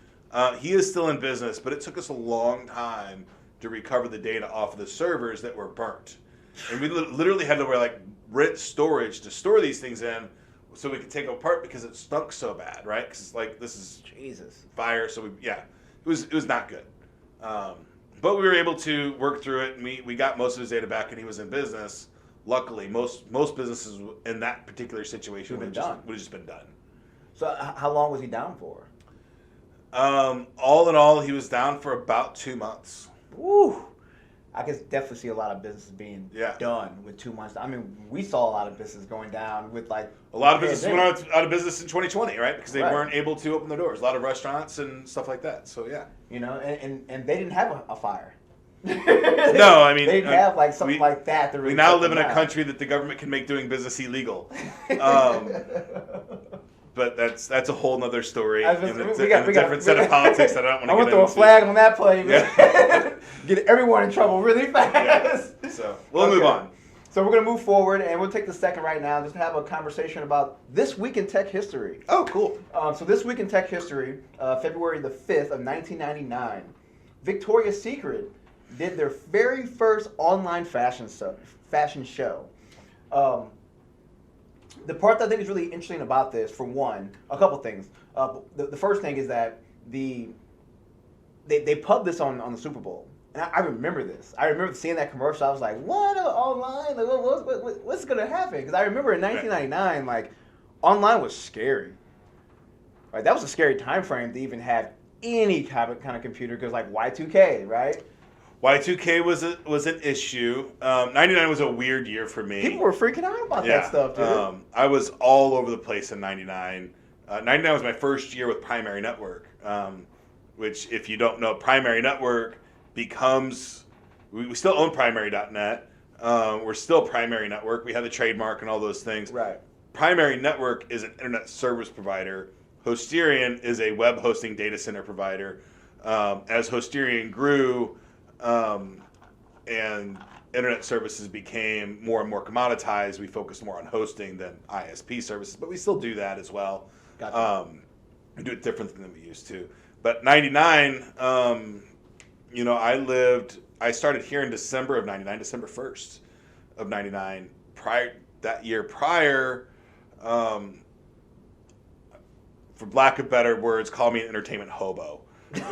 He is still in business, but it took us a long time to recover the data off of the servers that were burnt, and we literally had to rent storage to store these things in, so we could take them apart because it stunk so bad, right? Because this is Jesus fire. So it was not good. But we were able to work through it, and we got most of his data back, and he was in business. Luckily, most businesses in that particular situation would have just been done. So how long was he down for? All in all, he was down for about 2 months. Woo! I can definitely see a lot of businesses being done with 2 months. I mean, we saw a lot of businesses going down with a lot of businesses went out of business in 2020, right? Because they weren't able to open their doors. A lot of restaurants and stuff like that. So yeah, and they didn't have a fire. No, I mean they didn't have something like that. To really we now live in a country that the government can make doing business illegal. But that's a whole nother story. We got a different set of politics that I don't want to get into. I want to throw a flag on that play, man. Yeah. Get everyone in trouble really fast. Yeah. So we'll move on. So we're going to move forward, and we'll take the second right now just to have a conversation about This Week in Tech History. Oh, cool. So This Week in Tech History, February the 5th of 1999, Victoria's Secret did their very first online fashion show. The part that I think is really interesting about this, for one, a couple things. The first thing is that they pubbed this on the Super Bowl. And I remember this. I remember seeing that commercial. I was like, what? Online? Like, what's going to happen? Because I remember in 1999, online was scary. Right? That was a scary time frame to even have any kind of computer, because Y2K, right? Y2K was an issue. 99 was a weird year for me. People were freaking out about that stuff, dude. I was all over the place in 99. 99 was my first year with Primary Network, which, if you don't know, Primary Network becomes, we still own primary.net. We're still Primary Network. We have the trademark and all those things. Right. Primary Network is an internet service provider. Hostirian is a web hosting data center provider. As Hostirian grew and internet services became more and more commoditized, we focused more on hosting than ISP services, but we still do that as well. Gotcha. We do it different than we used to. But 99, I started here in December of 99, December 1st of 99. That year prior, for lack of better words, call me an entertainment hobo. Right?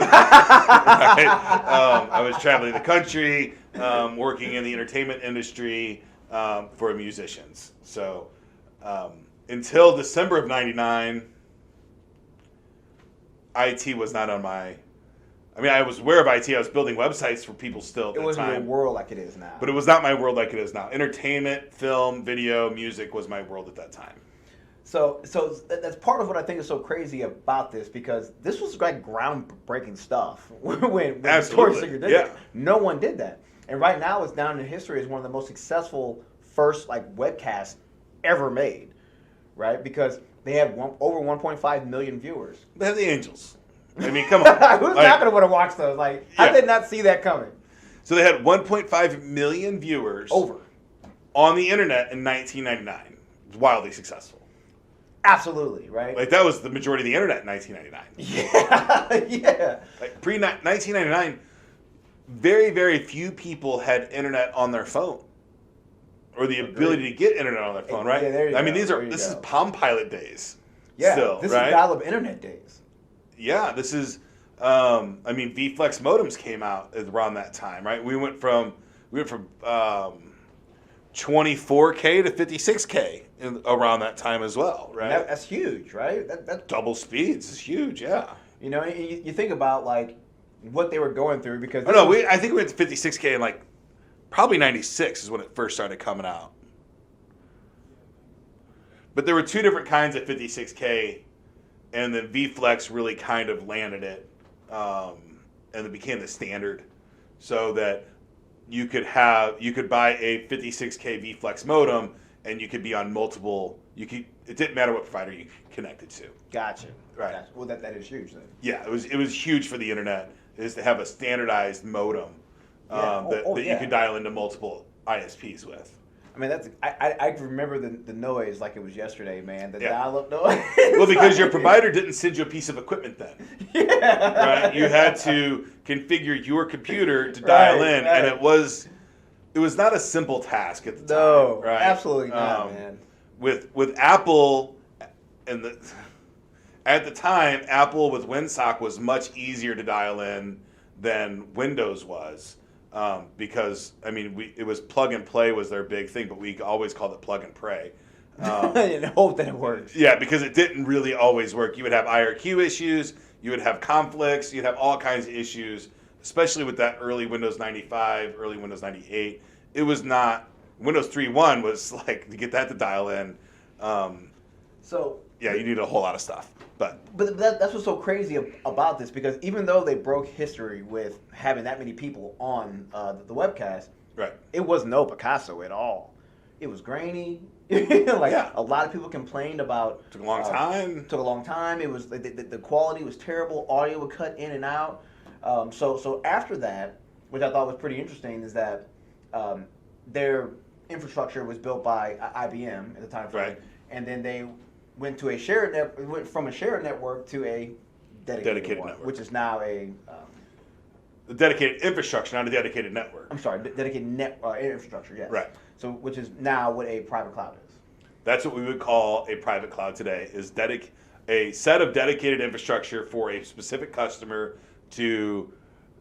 I was traveling the country, working in the entertainment industry for musicians. So until December of 99, IT was not on my... I was aware of IT. I was building websites for people still at that time. It wasn't your world like it is now. But it was not my world like it is now. Entertainment, film, video, music was my world at that time. So that's part of what I think is so crazy about this, because this was like groundbreaking stuff when Victoria's Secret did it. No one did that. And right now it's down in history as one of the most successful first webcasts ever made, right? Because they have over 1.5 million viewers. They have the Angels. Come on. Who's not going to want to watch those? How did they not see that coming? So they had 1.5 million viewers on the internet in 1999. It was wildly successful. Absolutely, right? That was the majority of the internet in 1999. Yeah. Pre-1999, very, very few people had internet on their phone. Or the ability to get internet on their phone, right? Yeah, there you go. This is Palm Pilot days. Yeah, still, this right? is dial-up internet days. Yeah, this is. V-Flex modems came out around that time, right? We went from 24K to 56K around that time as well, right? That's huge, right? That's double speeds is huge, yeah. You think about what they were going through, because I think we went to 56K in probably 96 is when it first started coming out. But there were two different kinds of 56K, and then V-Flex really kind of landed it, and it became the standard, so that you could buy a 56K V-Flex modem, and you could be on multiple. It didn't matter what provider you connected to. Gotcha. Right. Gotcha. Well, that is huge then. Yeah, it was huge for the internet, is to have a standardized modem that you could dial into multiple ISPs with. I remember the noise like it was yesterday, man. The dial-up noise. Well, because your provider didn't send you a piece of equipment then. Yeah. Right? You had to configure your computer to dial in, and it was not a simple task at the time. No, right? absolutely not, man. With Apple, at the time, Apple with WinSock was much easier to dial in than Windows was. Because it was plug and play was their big thing, but we always called it plug and pray. And hope that it works. Yeah, because it didn't really always work. You would have IRQ issues, you would have conflicts, you'd have all kinds of issues, especially with that early Windows 95, early Windows 98. It was not Windows 3.1 was to get that to dial in. You needed a whole lot of stuff. But that's what's so crazy about this, because even though they broke history with having that many people on the webcast, right, it was no Picasso at all. It was grainy. A lot of people complained about. Took a long time. Took a long time. It was the quality was terrible. Audio would cut in and out. So after that, which I thought was pretty interesting, is that their infrastructure was built by IBM at the time, right, and then they went from a shared network to a dedicated network, which is now a dedicated infrastructure, not a dedicated network. I'm sorry, dedicated infrastructure, yes. Right. So, which is now what a private cloud is. That's what we would call a private cloud today, is a set of dedicated infrastructure for a specific customer to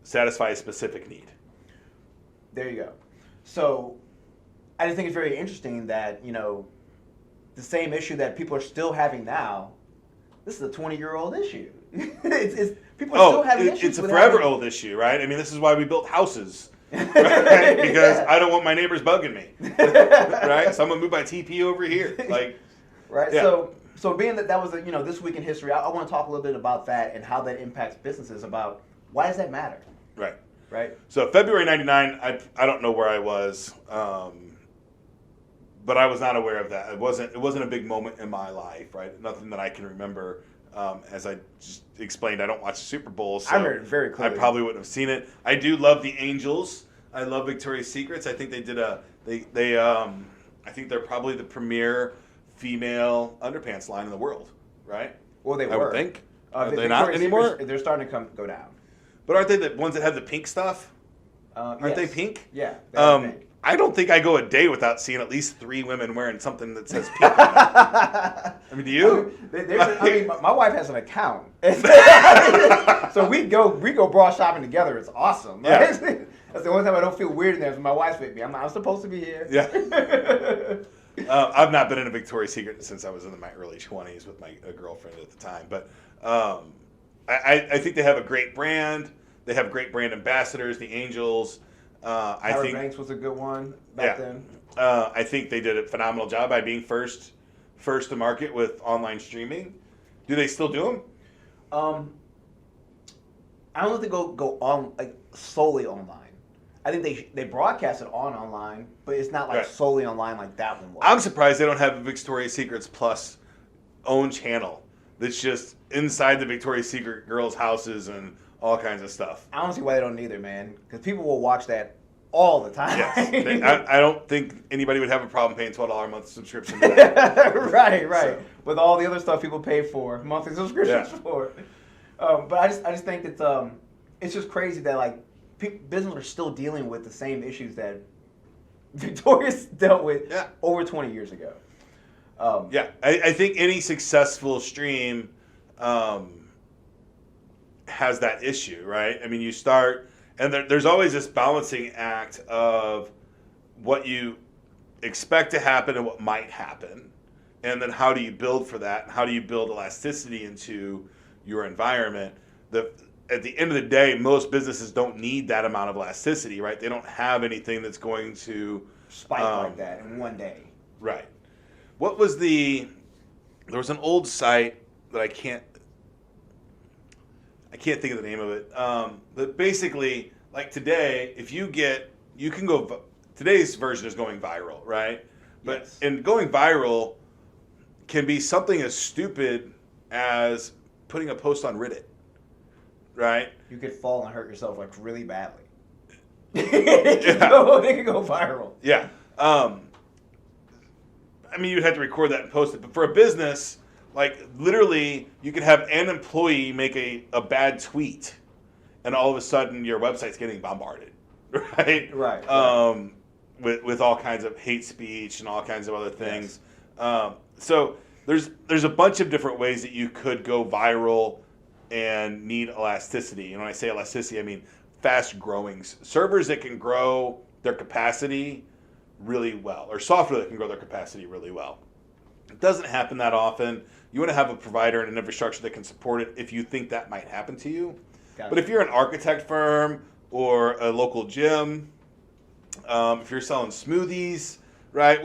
satisfy a specific need. There you go. So, I just think it's very interesting that, the same issue that people are still having now, this is a 20-year-old issue. People are still having issues. It's a forever old issue, right? This is why we built houses, right? Because I don't want my neighbors bugging me, right? So I'm gonna move my TP over here, right? Yeah. So being that was this week in history, I want to talk a little bit about that and how that impacts businesses. About why does that matter? Right. Right. So February '99, I don't know where I was, but I was not aware of that. It wasn't a big moment in my life, right? Nothing that I can remember. As I just explained, I don't watch the Super Bowl, so I remember it very clearly. I probably wouldn't have seen it. I do love the Angels. I love Victoria's Secrets. I think they did I think they're probably the premier female underpants line in the world, right? Well, they I were. would think. Are they not anymore? They're starting to go down. But aren't they the ones that have the pink stuff? Aren't they pink? Yeah. They are pink. I don't think I go a day without seeing at least 3 women wearing something that says pink. I mean, do you? My wife has an account, so we go bra shopping together. It's awesome. Right? Yeah. That's the only time I don't feel weird in there. Is when my wife's with me. I'm supposed to be here. Yeah. I've not been in a Victoria's Secret since I was in my early 20s with my girlfriend at the time. But I think they have a great brand. They have great brand ambassadors, the Angels. I think Banks was a good one back then. I think they did a phenomenal job by being first to market with online streaming. Do they still do them? I don't know if they go on solely online. I think they broadcast it online, but it's not solely online like that one was. I'm surprised they don't have a Victoria's Secrets Plus own channel that's just inside the Victoria's Secret girls' houses and all kinds of stuff. I don't see why they don't either, man. Because people will watch that all the time. Yes. I don't think anybody would have a problem paying $12 a month subscription to that. Right. So. With all the other stuff people pay for, monthly subscriptions for. But I just think that it's just crazy that businesses are still dealing with the same issues that Victoria's dealt with over 20 years ago. I think any successful stream has that issue, right? I mean, you start, and there's always this balancing act of what you expect to happen and what might happen, and then how do you build for that, and how do you build elasticity into your environment. At the end of the day, most businesses don't need that amount of elasticity, right? They don't have anything that's going to spike like that in one day. Right. What was there was an old site that I can't think of the name of it. But basically, like today, today's version is going viral, right? But and going viral can be something as stupid as putting a post on Reddit, right? You could fall and hurt yourself really badly. It can go viral. Yeah. I mean, you'd have to record that and post it. But for a business, literally, you could have an employee make a bad tweet, and all of a sudden your website's getting bombarded, right? Right. With all kinds of hate speech and all kinds of other things. Yes. So there's a bunch of different ways that you could go viral and need elasticity. And when I say elasticity, I mean fast growing servers that can grow their capacity really well, or software that can grow their capacity really well. It doesn't happen that often. You want to have a provider and an infrastructure that can support it if you think that might happen to you. But if you're an architect firm or a local gym, if you're selling smoothies, right,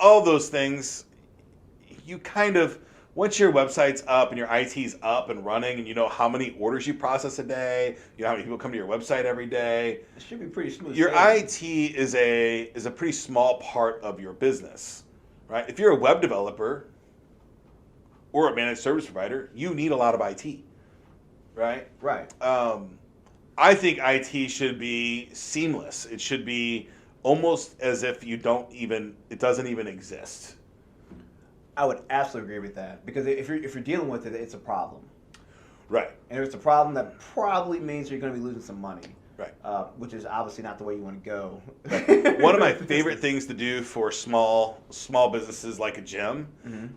all those things, you kind of, once your website's up and your IT's up and running and you know how many orders you process a day, you know how many people come to your website every day. It should be pretty smooth. Your IT is a pretty small part of your business, right? If you're a web developer or a managed service provider, you need a lot of IT, right? Right. I think IT should be seamless. It should be almost as if it doesn't even exist. I would absolutely agree with that, because if you're dealing with it, it's a problem. Right. And if it's a problem, that probably means you're going to be losing some money. Right. Which is obviously not the way you want to go. Right. One of my favorite things to do for small businesses like a gym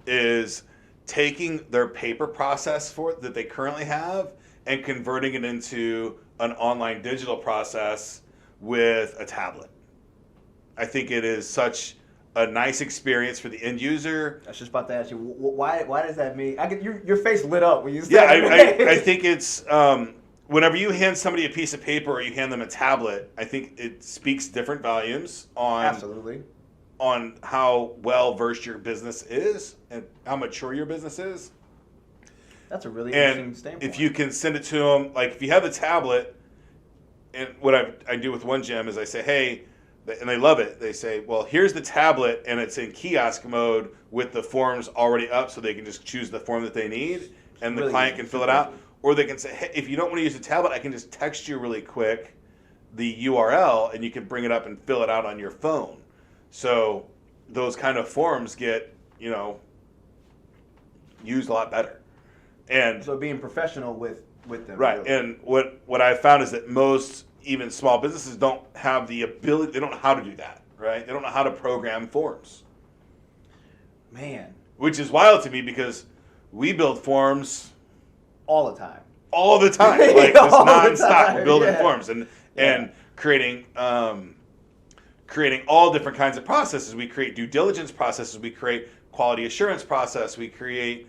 is taking their paper process that they currently have and converting it into an online digital process with a tablet. I think it is such a nice experience for the end user. I was just about to ask you, why does that mean? I get your face lit up when you said I think it's whenever you hand somebody a piece of paper or you hand them a tablet, I think it speaks different volumes on on how well versed your business is and how mature your business is. That's a really interesting And standpoint. if you can send it to them, like if you have the tablet, and what I do with one gym is I say, hey, and they love it. They say, well, here's the tablet, and it's in kiosk mode with the forms already up, so they can just choose the form that they need, and the Really client easy, can fill super it out. easy. Or they can say, hey, if you don't want to use the tablet, I can just text you really quick the URL, and you can bring it up and fill it out on your phone. So those kind of forms get, used a lot better. And So being professional with them. right, really. and what I've found is that most, even small businesses, don't have the ability, they don't know how to do that, right? They don't know how to program forms. Man, Which is wild to me because we build forms all the time. all the time. Like, it's All the nonstop. time, We're building yeah. forms and creating all different kinds of processes. We create due diligence processes. We create quality assurance process. We create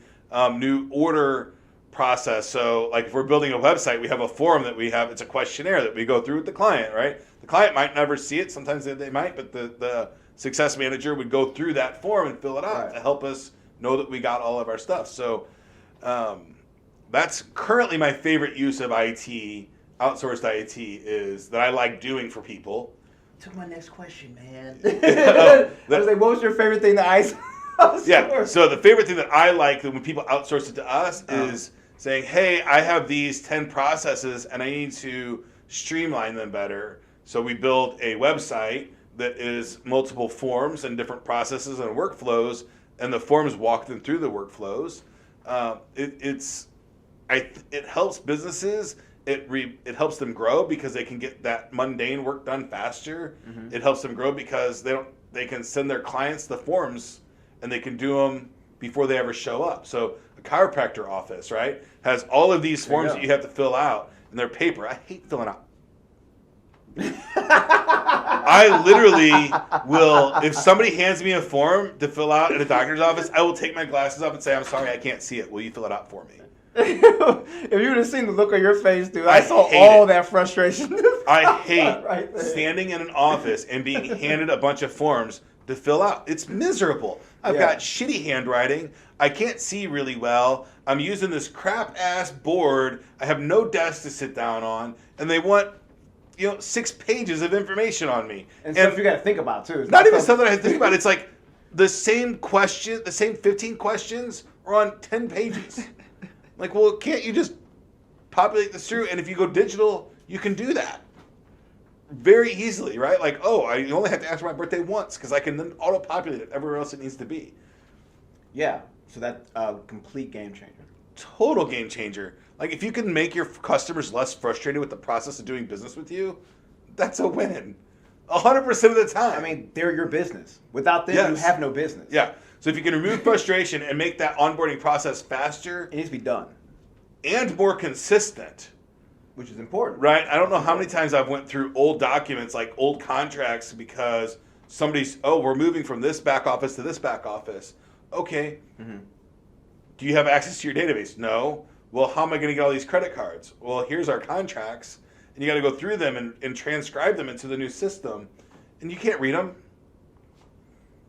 new order process. So, like, if we're building a website, we have a form that we have. It's a questionnaire that we go through with the client, right? The client might never see it. Sometimes they might, but the success manager would go through that form and fill it out to help us know that we got all of our stuff. So, that's currently my favorite use of IT, outsourced IT, is that I like doing for people. Took my next question, man. Oh, I was like, what was your favorite thing that I Yeah, so the favorite thing that I like that when people outsource it to us is saying, hey, I have these 10 processes and I need to streamline them better. So we build a website that is multiple forms and different processes and workflows, and the forms walk them through the workflows. It helps businesses. It helps them grow because they can get that mundane work done faster. Mm-hmm. It helps them grow because they can send their clients the forms and they can do them before they ever show up. So a chiropractor office, right, has all of these forms that you have to fill out, and they're paper. I hate filling out. I literally will, if somebody hands me a form to fill out at a doctor's office, I will take my glasses off and say, I'm sorry, I can't see it. Will you fill it out for me? If you would have seen the look on your face, dude, I saw hate all it. that frustration. I hate Right there. standing in an office and being handed a bunch of forms to fill out. It's miserable. I've got shitty handwriting. I can't see really well. I'm using this crap ass board. I have no desk to sit down on, and they want 6 pages of information on me. And stuff you got to think about too. It's Not even something I have to think about. It's like the same 15 questions are on 10 pages. Like, well, can't you just populate this through? And if you go digital, you can do that very easily, right? Like, I only have to ask for my birthday once because I can then auto-populate it everywhere else it needs to be. Yeah, so that's a complete game changer. Total game changer. Like, if you can make your customers less frustrated with the process of doing business with you, that's a win. 100% of the time. I mean, they're your business. Without them, you have no business. Yeah. So if you can remove frustration and make that onboarding process faster It needs to be done, and more consistent, which is important. right? I don't know how many times I've went through old documents, like old contracts, because we're moving from this back office to this back office. Okay. Mm-hmm. Do you have access to your database? No. Well, how am I going to get all these credit cards? Well, here's our contracts. And you got to go through them and transcribe them into the new system. And you can't read them.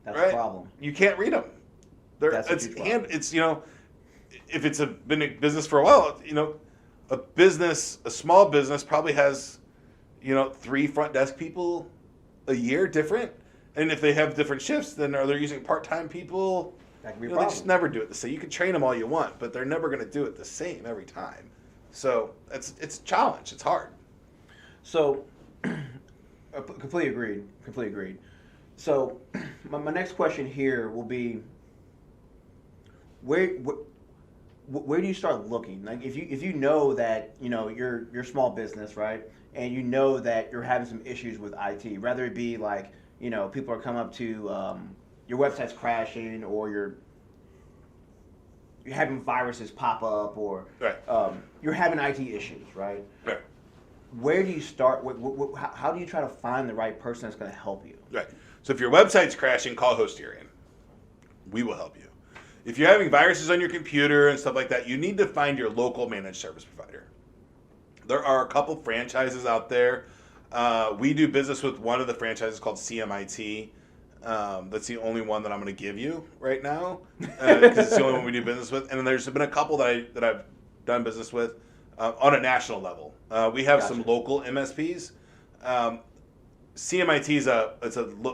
That's right? a problem. You can't read them. That's a huge problem. It's if it's been in business for a while, a small business probably has 3 front desk people a year different. And if they have different shifts, then are they using part-time people? That can be a They problem. just never do it the same. You can train them all you want, but they're never going to do it the same every time. So it's a challenge. It's hard. So, completely agreed. So, my next question here will be, where do you start looking? Like, if you know that you're small business, right, and you know that you're having some issues with IT, whether it be like people are coming up to your website's crashing, or you're having viruses pop up, or Right. you're having IT issues, right? Right. Where do you start? How do you try to find the right person that's going to help you? Right. So if your website's crashing, call Hostirian. We will help you. If you're having viruses on your computer and stuff like that, you need to find your local managed service provider. There are a couple franchises out there. We do business with one of the franchises called CMIT. That's the only one that I'm going to give you right now because it's the only one we do business with. And then there's been a couple that I've done business with on a national level. We have some local MSPs. CMIT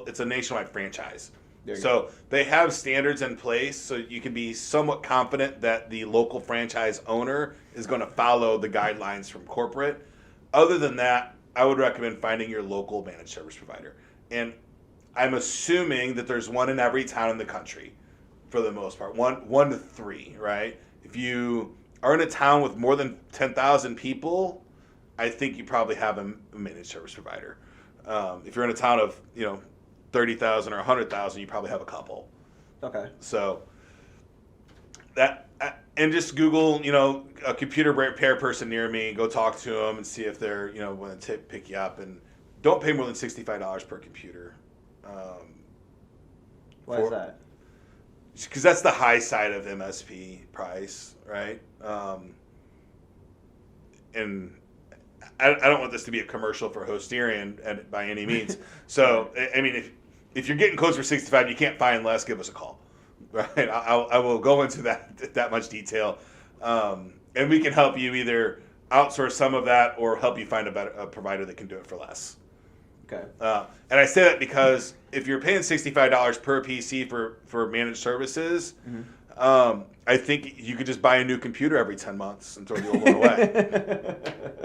it's a nationwide franchise. So they have standards in place, so you can be somewhat confident that the local franchise owner is going to follow the guidelines from corporate. Other than that, I would recommend finding your local managed service provider. And I'm assuming that there's one in every town in the country, for the most part, one to three, right? If you are in a town with more than 10,000 people, I think you probably have a managed service provider. If you're in a town of 30,000 or 100,000, you probably have a couple. Okay. So that, and just Google, a computer repair person near me. Go talk to them and see if they're, want to pick you up. And don't pay more than $65 per computer. Why is that? Because that's the high side of MSP price, right? And I don't want this to be a commercial for Hostirian by any means. So, I mean, if you're getting quotes for $65, you can't find less, give us a call. Right? I will go into that much detail. And we can help you either outsource some of that or help you find a provider that can do it for less. Okay. And I say that because if you're paying $65 per PC for managed services, I think you could just buy a new computer every 10 months and throw the old one away.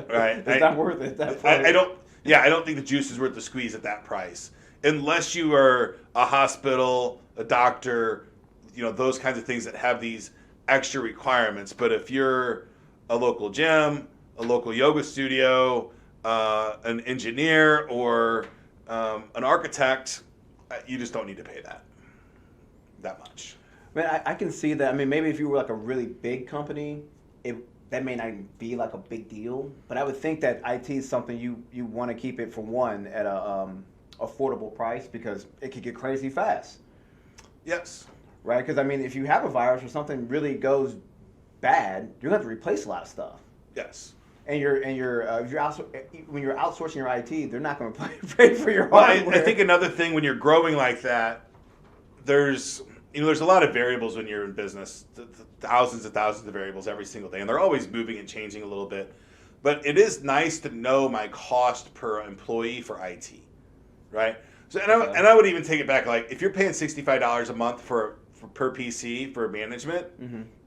Right? It's not worth it. I don't think the juice is worth the squeeze at that price. Unless you are a hospital, a doctor, those kinds of things that have these extra requirements. But if you're a local gym, a local yoga studio, an engineer, or an architect, you just don't need to pay that much. I can see that. I mean, maybe if you were like a really big company, that may not even be like a big deal. But I would think that IT is something you want to keep it, for one, at a affordable price, because it could get crazy fast. Yes. Right? Because, I mean, if you have a virus or something really goes bad, you're going to have to replace a lot of stuff. Yes. And when you're outsourcing your IT, they're not going to pay for your hardware. I think another thing when you're growing like that, there's a lot of variables when you're in business, thousands and thousands of variables every single day, and they're always moving and changing a little bit. But it is nice to know my cost per employee for IT, right? So, and I would even take it back, like if you're paying $65 a month for per PC for management,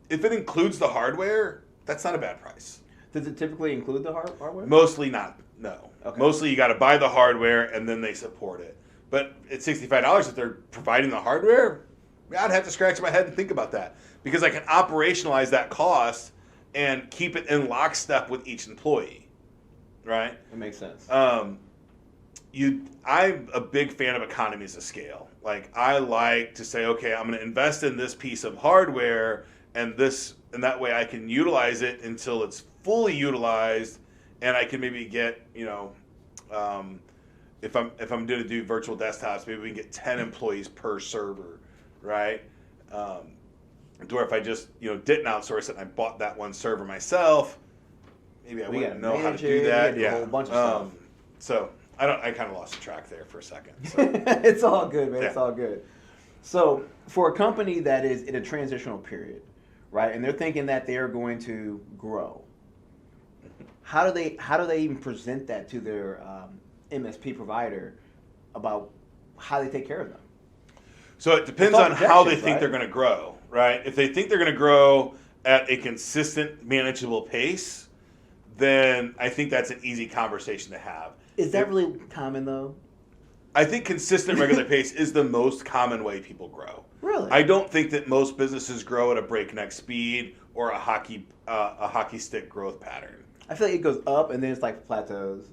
if it includes the hardware, that's not a bad price. Does it typically include the hardware? Mostly not, no. Okay. Mostly you got to buy the hardware and then they support it. But at $65, if they're providing the hardware, I'd have to scratch my head and think about that, because I can operationalize that cost and keep it in lockstep with each employee, right? It makes sense. I'm a big fan of economies of scale. Like, I like to say, okay, I'm going to invest in this piece of hardware and that way I can utilize it until it's fully utilized, and I can maybe get, if I'm going to do virtual desktops, maybe we can get 10 employees per server, right? Or if I just didn't outsource it and I bought that one server myself, maybe I wouldn't know how to do that. A whole bunch of stuff. So I kind of lost the track there for a second. So. It's all good, man. Yeah. It's all good. So for a company that is in a transitional period, right, and they're thinking that they're going to grow, how do they even present that to their MSP provider about how they take care of them? So it depends on how they think they're going to grow, right? If they think they're going to grow at a consistent, manageable pace, then I think that's an easy conversation to have. Is that really common, though? I think consistent, regular pace is the most common way people grow. Really? I don't think that most businesses grow at a breakneck speed or a hockey stick growth pattern. I feel like it goes up and then it's like plateaus.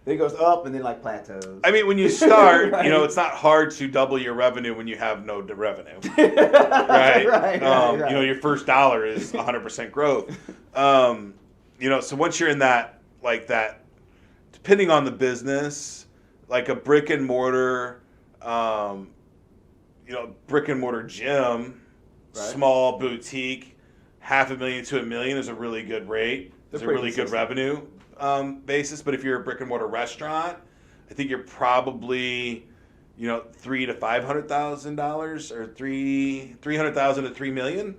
Then it goes up and then like plateaus. I mean, when you start, right. It's not hard to double your revenue when you have no revenue, right? Right. Your first dollar is 100% growth. So once you're in that, depending on the business, like a brick and mortar gym, right. Small boutique, $500,000 to $1 million is a really good rate. It's a really good revenue basis. But if you're a brick and mortar restaurant, I think you're probably $300,000 to $500,000 or $300,000 to $3 million,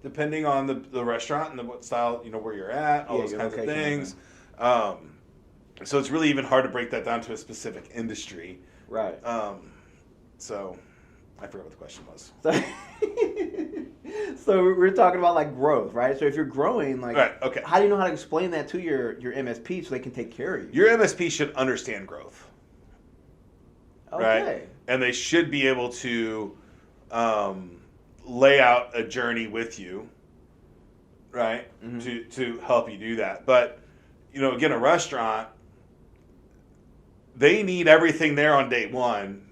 depending on the restaurant and what style, where you're at, all those kinds of things. So it's really even hard to break that down to a specific industry. Right. So I forgot what the question was. So we're talking about like growth, right? So if you're growing, like, right, okay. How do you know how to explain that to your MSP so they can take care of you? Your MSP should understand growth. Okay. Right? And they should be able to lay out a journey with you, right? Mm-hmm. To help you do that. But, again, a restaurant, they need everything there on day one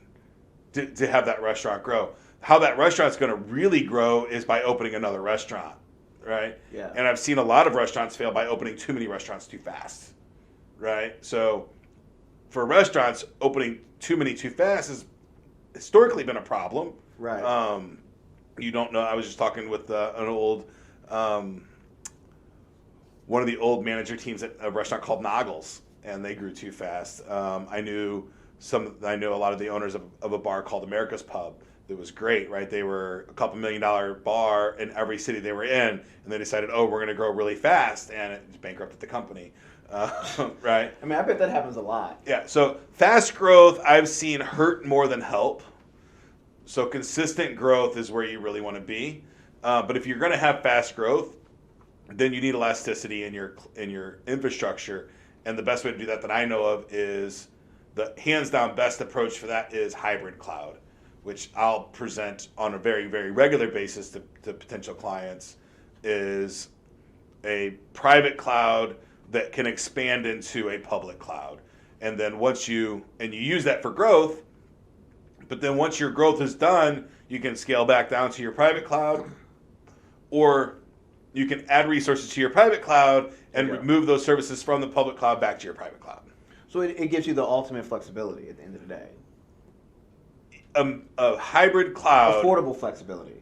to have that restaurant grow. How that restaurant's going to really grow is by opening another restaurant, right? Yeah. And I've seen a lot of restaurants fail by opening too many restaurants too fast, right? So for restaurants, opening too many too fast has historically been a problem. Right. You don't know. I was just talking with an old, one of the old manager teams at a restaurant called Noggles, and they grew too fast. I knew a lot of the owners of a bar called America's Pub. It was great, right? They were a couple $1 million bar in every city they were in, and they decided, we're going to grow really fast, and it bankrupted the company, right? I mean, I bet that happens a lot. Yeah, so fast growth I've seen hurt more than help. So consistent growth is where you really want to be. But if you're going to have fast growth, then you need elasticity in your infrastructure, and the best way to do that I know of is the hands down best approach for that is hybrid cloud, which I'll present on a very, very regular basis to potential clients, is a private cloud that can expand into a public cloud. And then you use that for growth, but then once your growth is done, you can scale back down to your private cloud, or you can add resources to your private cloud and remove those services from the public cloud back to your private cloud. So it gives you the ultimate flexibility at the end of the day. A hybrid cloud, affordable flexibility,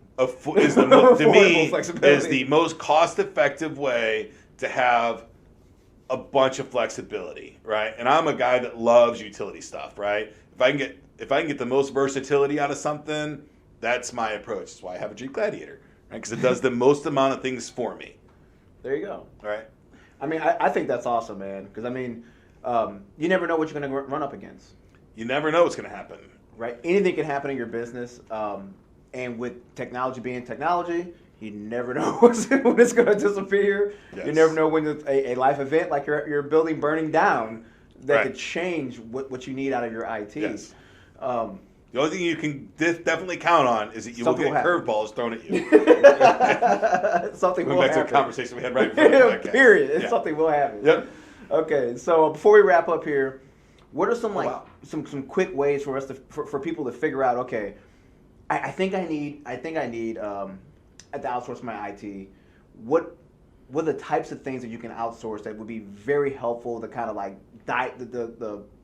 is the most cost-effective way to have a bunch of flexibility, right? And I'm a guy that loves utility stuff, right? If I can get the most versatility out of something, that's my approach. That's why I have a Jeep Gladiator, right? Because it does the most amount of things for me. There you go. Right. I mean, I think that's awesome, man. Because you never know what you're going to run up against. You never know what's going to happen. Right. Anything can happen in your business, and with technology being technology, you never know when it's going to disappear. Yes. You never know when a life event like your building burning down that could change what you need out of your IT. Yes. The only thing you can definitely count on is that you will get curveballs thrown at you. Something will happen. Back to the conversation we had right before the podcast. Period. Yeah. Something will happen. Yep. Okay, so before we wrap up here, what are some some quick ways for us for people to figure out? Okay, I think I need to outsource my IT. What are the types of things that you can outsource that would be very helpful to kind of like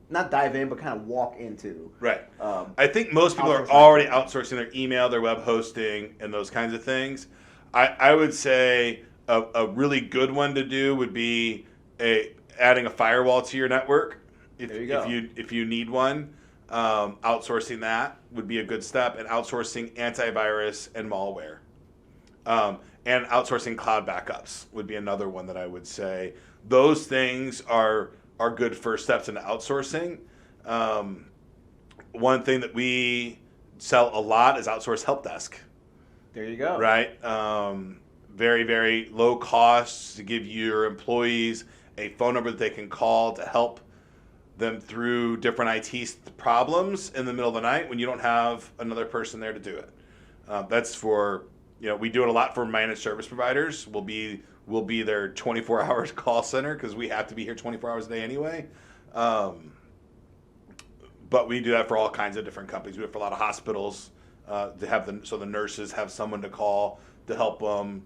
not dive in, but kind of walk into? Right. I think most people are already outsourcing their email, their web hosting, and those kinds of things. I would say a really good one to do would be adding a firewall to your network. If you need one, outsourcing that would be a good step, and outsourcing antivirus and malware. And outsourcing cloud backups would be another one that I would say. Those things are good first steps into outsourcing. One thing that we sell a lot is outsource help desk. There you go. Right? Very, very low costs to give your employees a phone number that they can call to help them through different IT problems in the middle of the night when you don't have another person there to do it. That's for, we do it a lot for managed service providers. We'll be their 24-hour call center because we have to be here 24 hours a day anyway. But we do that for all kinds of different companies. We do it for a lot of hospitals so the nurses have someone to call to help them.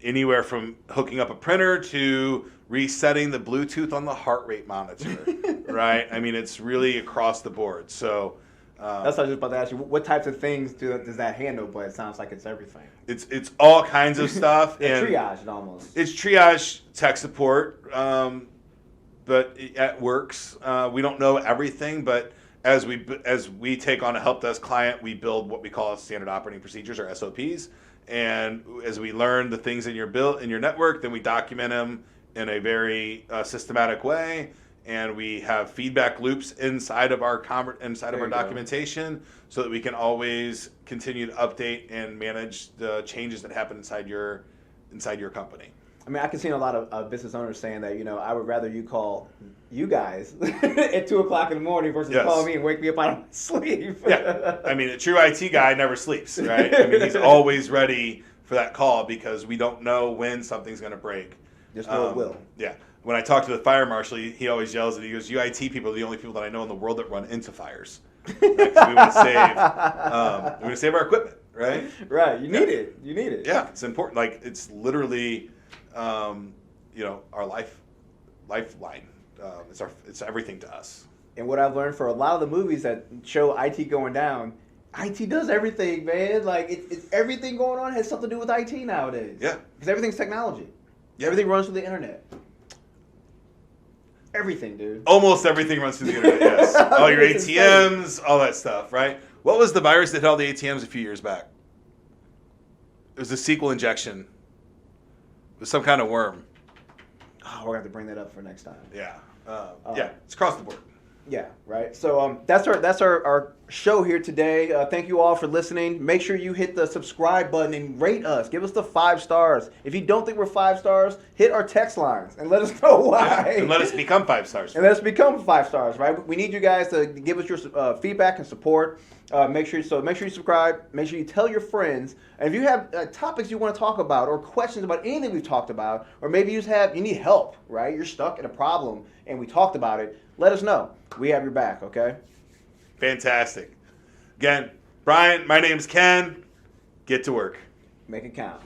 Anywhere from hooking up a printer to resetting the Bluetooth on the heart rate monitor, right? I mean, it's really across the board. So that's what I was just about to ask you. What types of things does that handle? But it sounds like it's everything. It's all kinds of stuff. It's triage almost. It's triage tech support, but it works. We don't know everything, but as we take on a help desk client, we build what we call standard operating procedures or SOPs. And as we learn the things in your network, then we document them in a very systematic way. And we have feedback loops inside of our documentation, so that we can always continue to update and manage the changes that happen inside your company. I mean, I can see a lot of business owners saying that, I would rather you call you guys at 2 o'clock in the morning versus call me and wake me up out of my sleep. Yeah. I mean, a true IT guy never sleeps, right? I mean, he's always ready for that call because we don't know when something's going to break. Just know it will. Yeah. When I talk to the fire marshal, he always yells at me. He goes, "You IT people are the only people that I know in the world that run into fires." Like, we want to save our equipment, right? Right. You need it. You need it. Yeah, it's important. Like, it's literally, our lifeline. It's everything to us. And what I've learned for a lot of the movies that show IT going down, IT does everything, man. Like, it's everything going on has something to do with IT nowadays. Yeah. Because everything's technology. Yeah. Everything runs through the internet. Everything, dude. Almost everything runs through the internet, yes. All your ATMs, all that stuff, right? What was the virus that hit all the ATMs a few years back? It was a SQL injection. It was some kind of worm. Oh, we're going to have to bring that up for next time. Yeah. It's across the board. Yeah, right. So that's our show here today. Thank you all for listening. Make sure you hit the subscribe button and rate us. Give us the 5 stars. If you don't think we're 5 stars, hit our text lines and let us know why. Yeah, and let us become 5 stars. And let us become 5 stars, right? We need you guys to give us your feedback and support. Make sure you subscribe. Make sure you tell your friends. And if you have topics you want to talk about or questions about anything we've talked about, or maybe you need help, right? You're stuck in a problem and we talked about it. Let us know. We have your back, okay? Fantastic. Again, Brian, my name's Ken. Get to work. Make it count.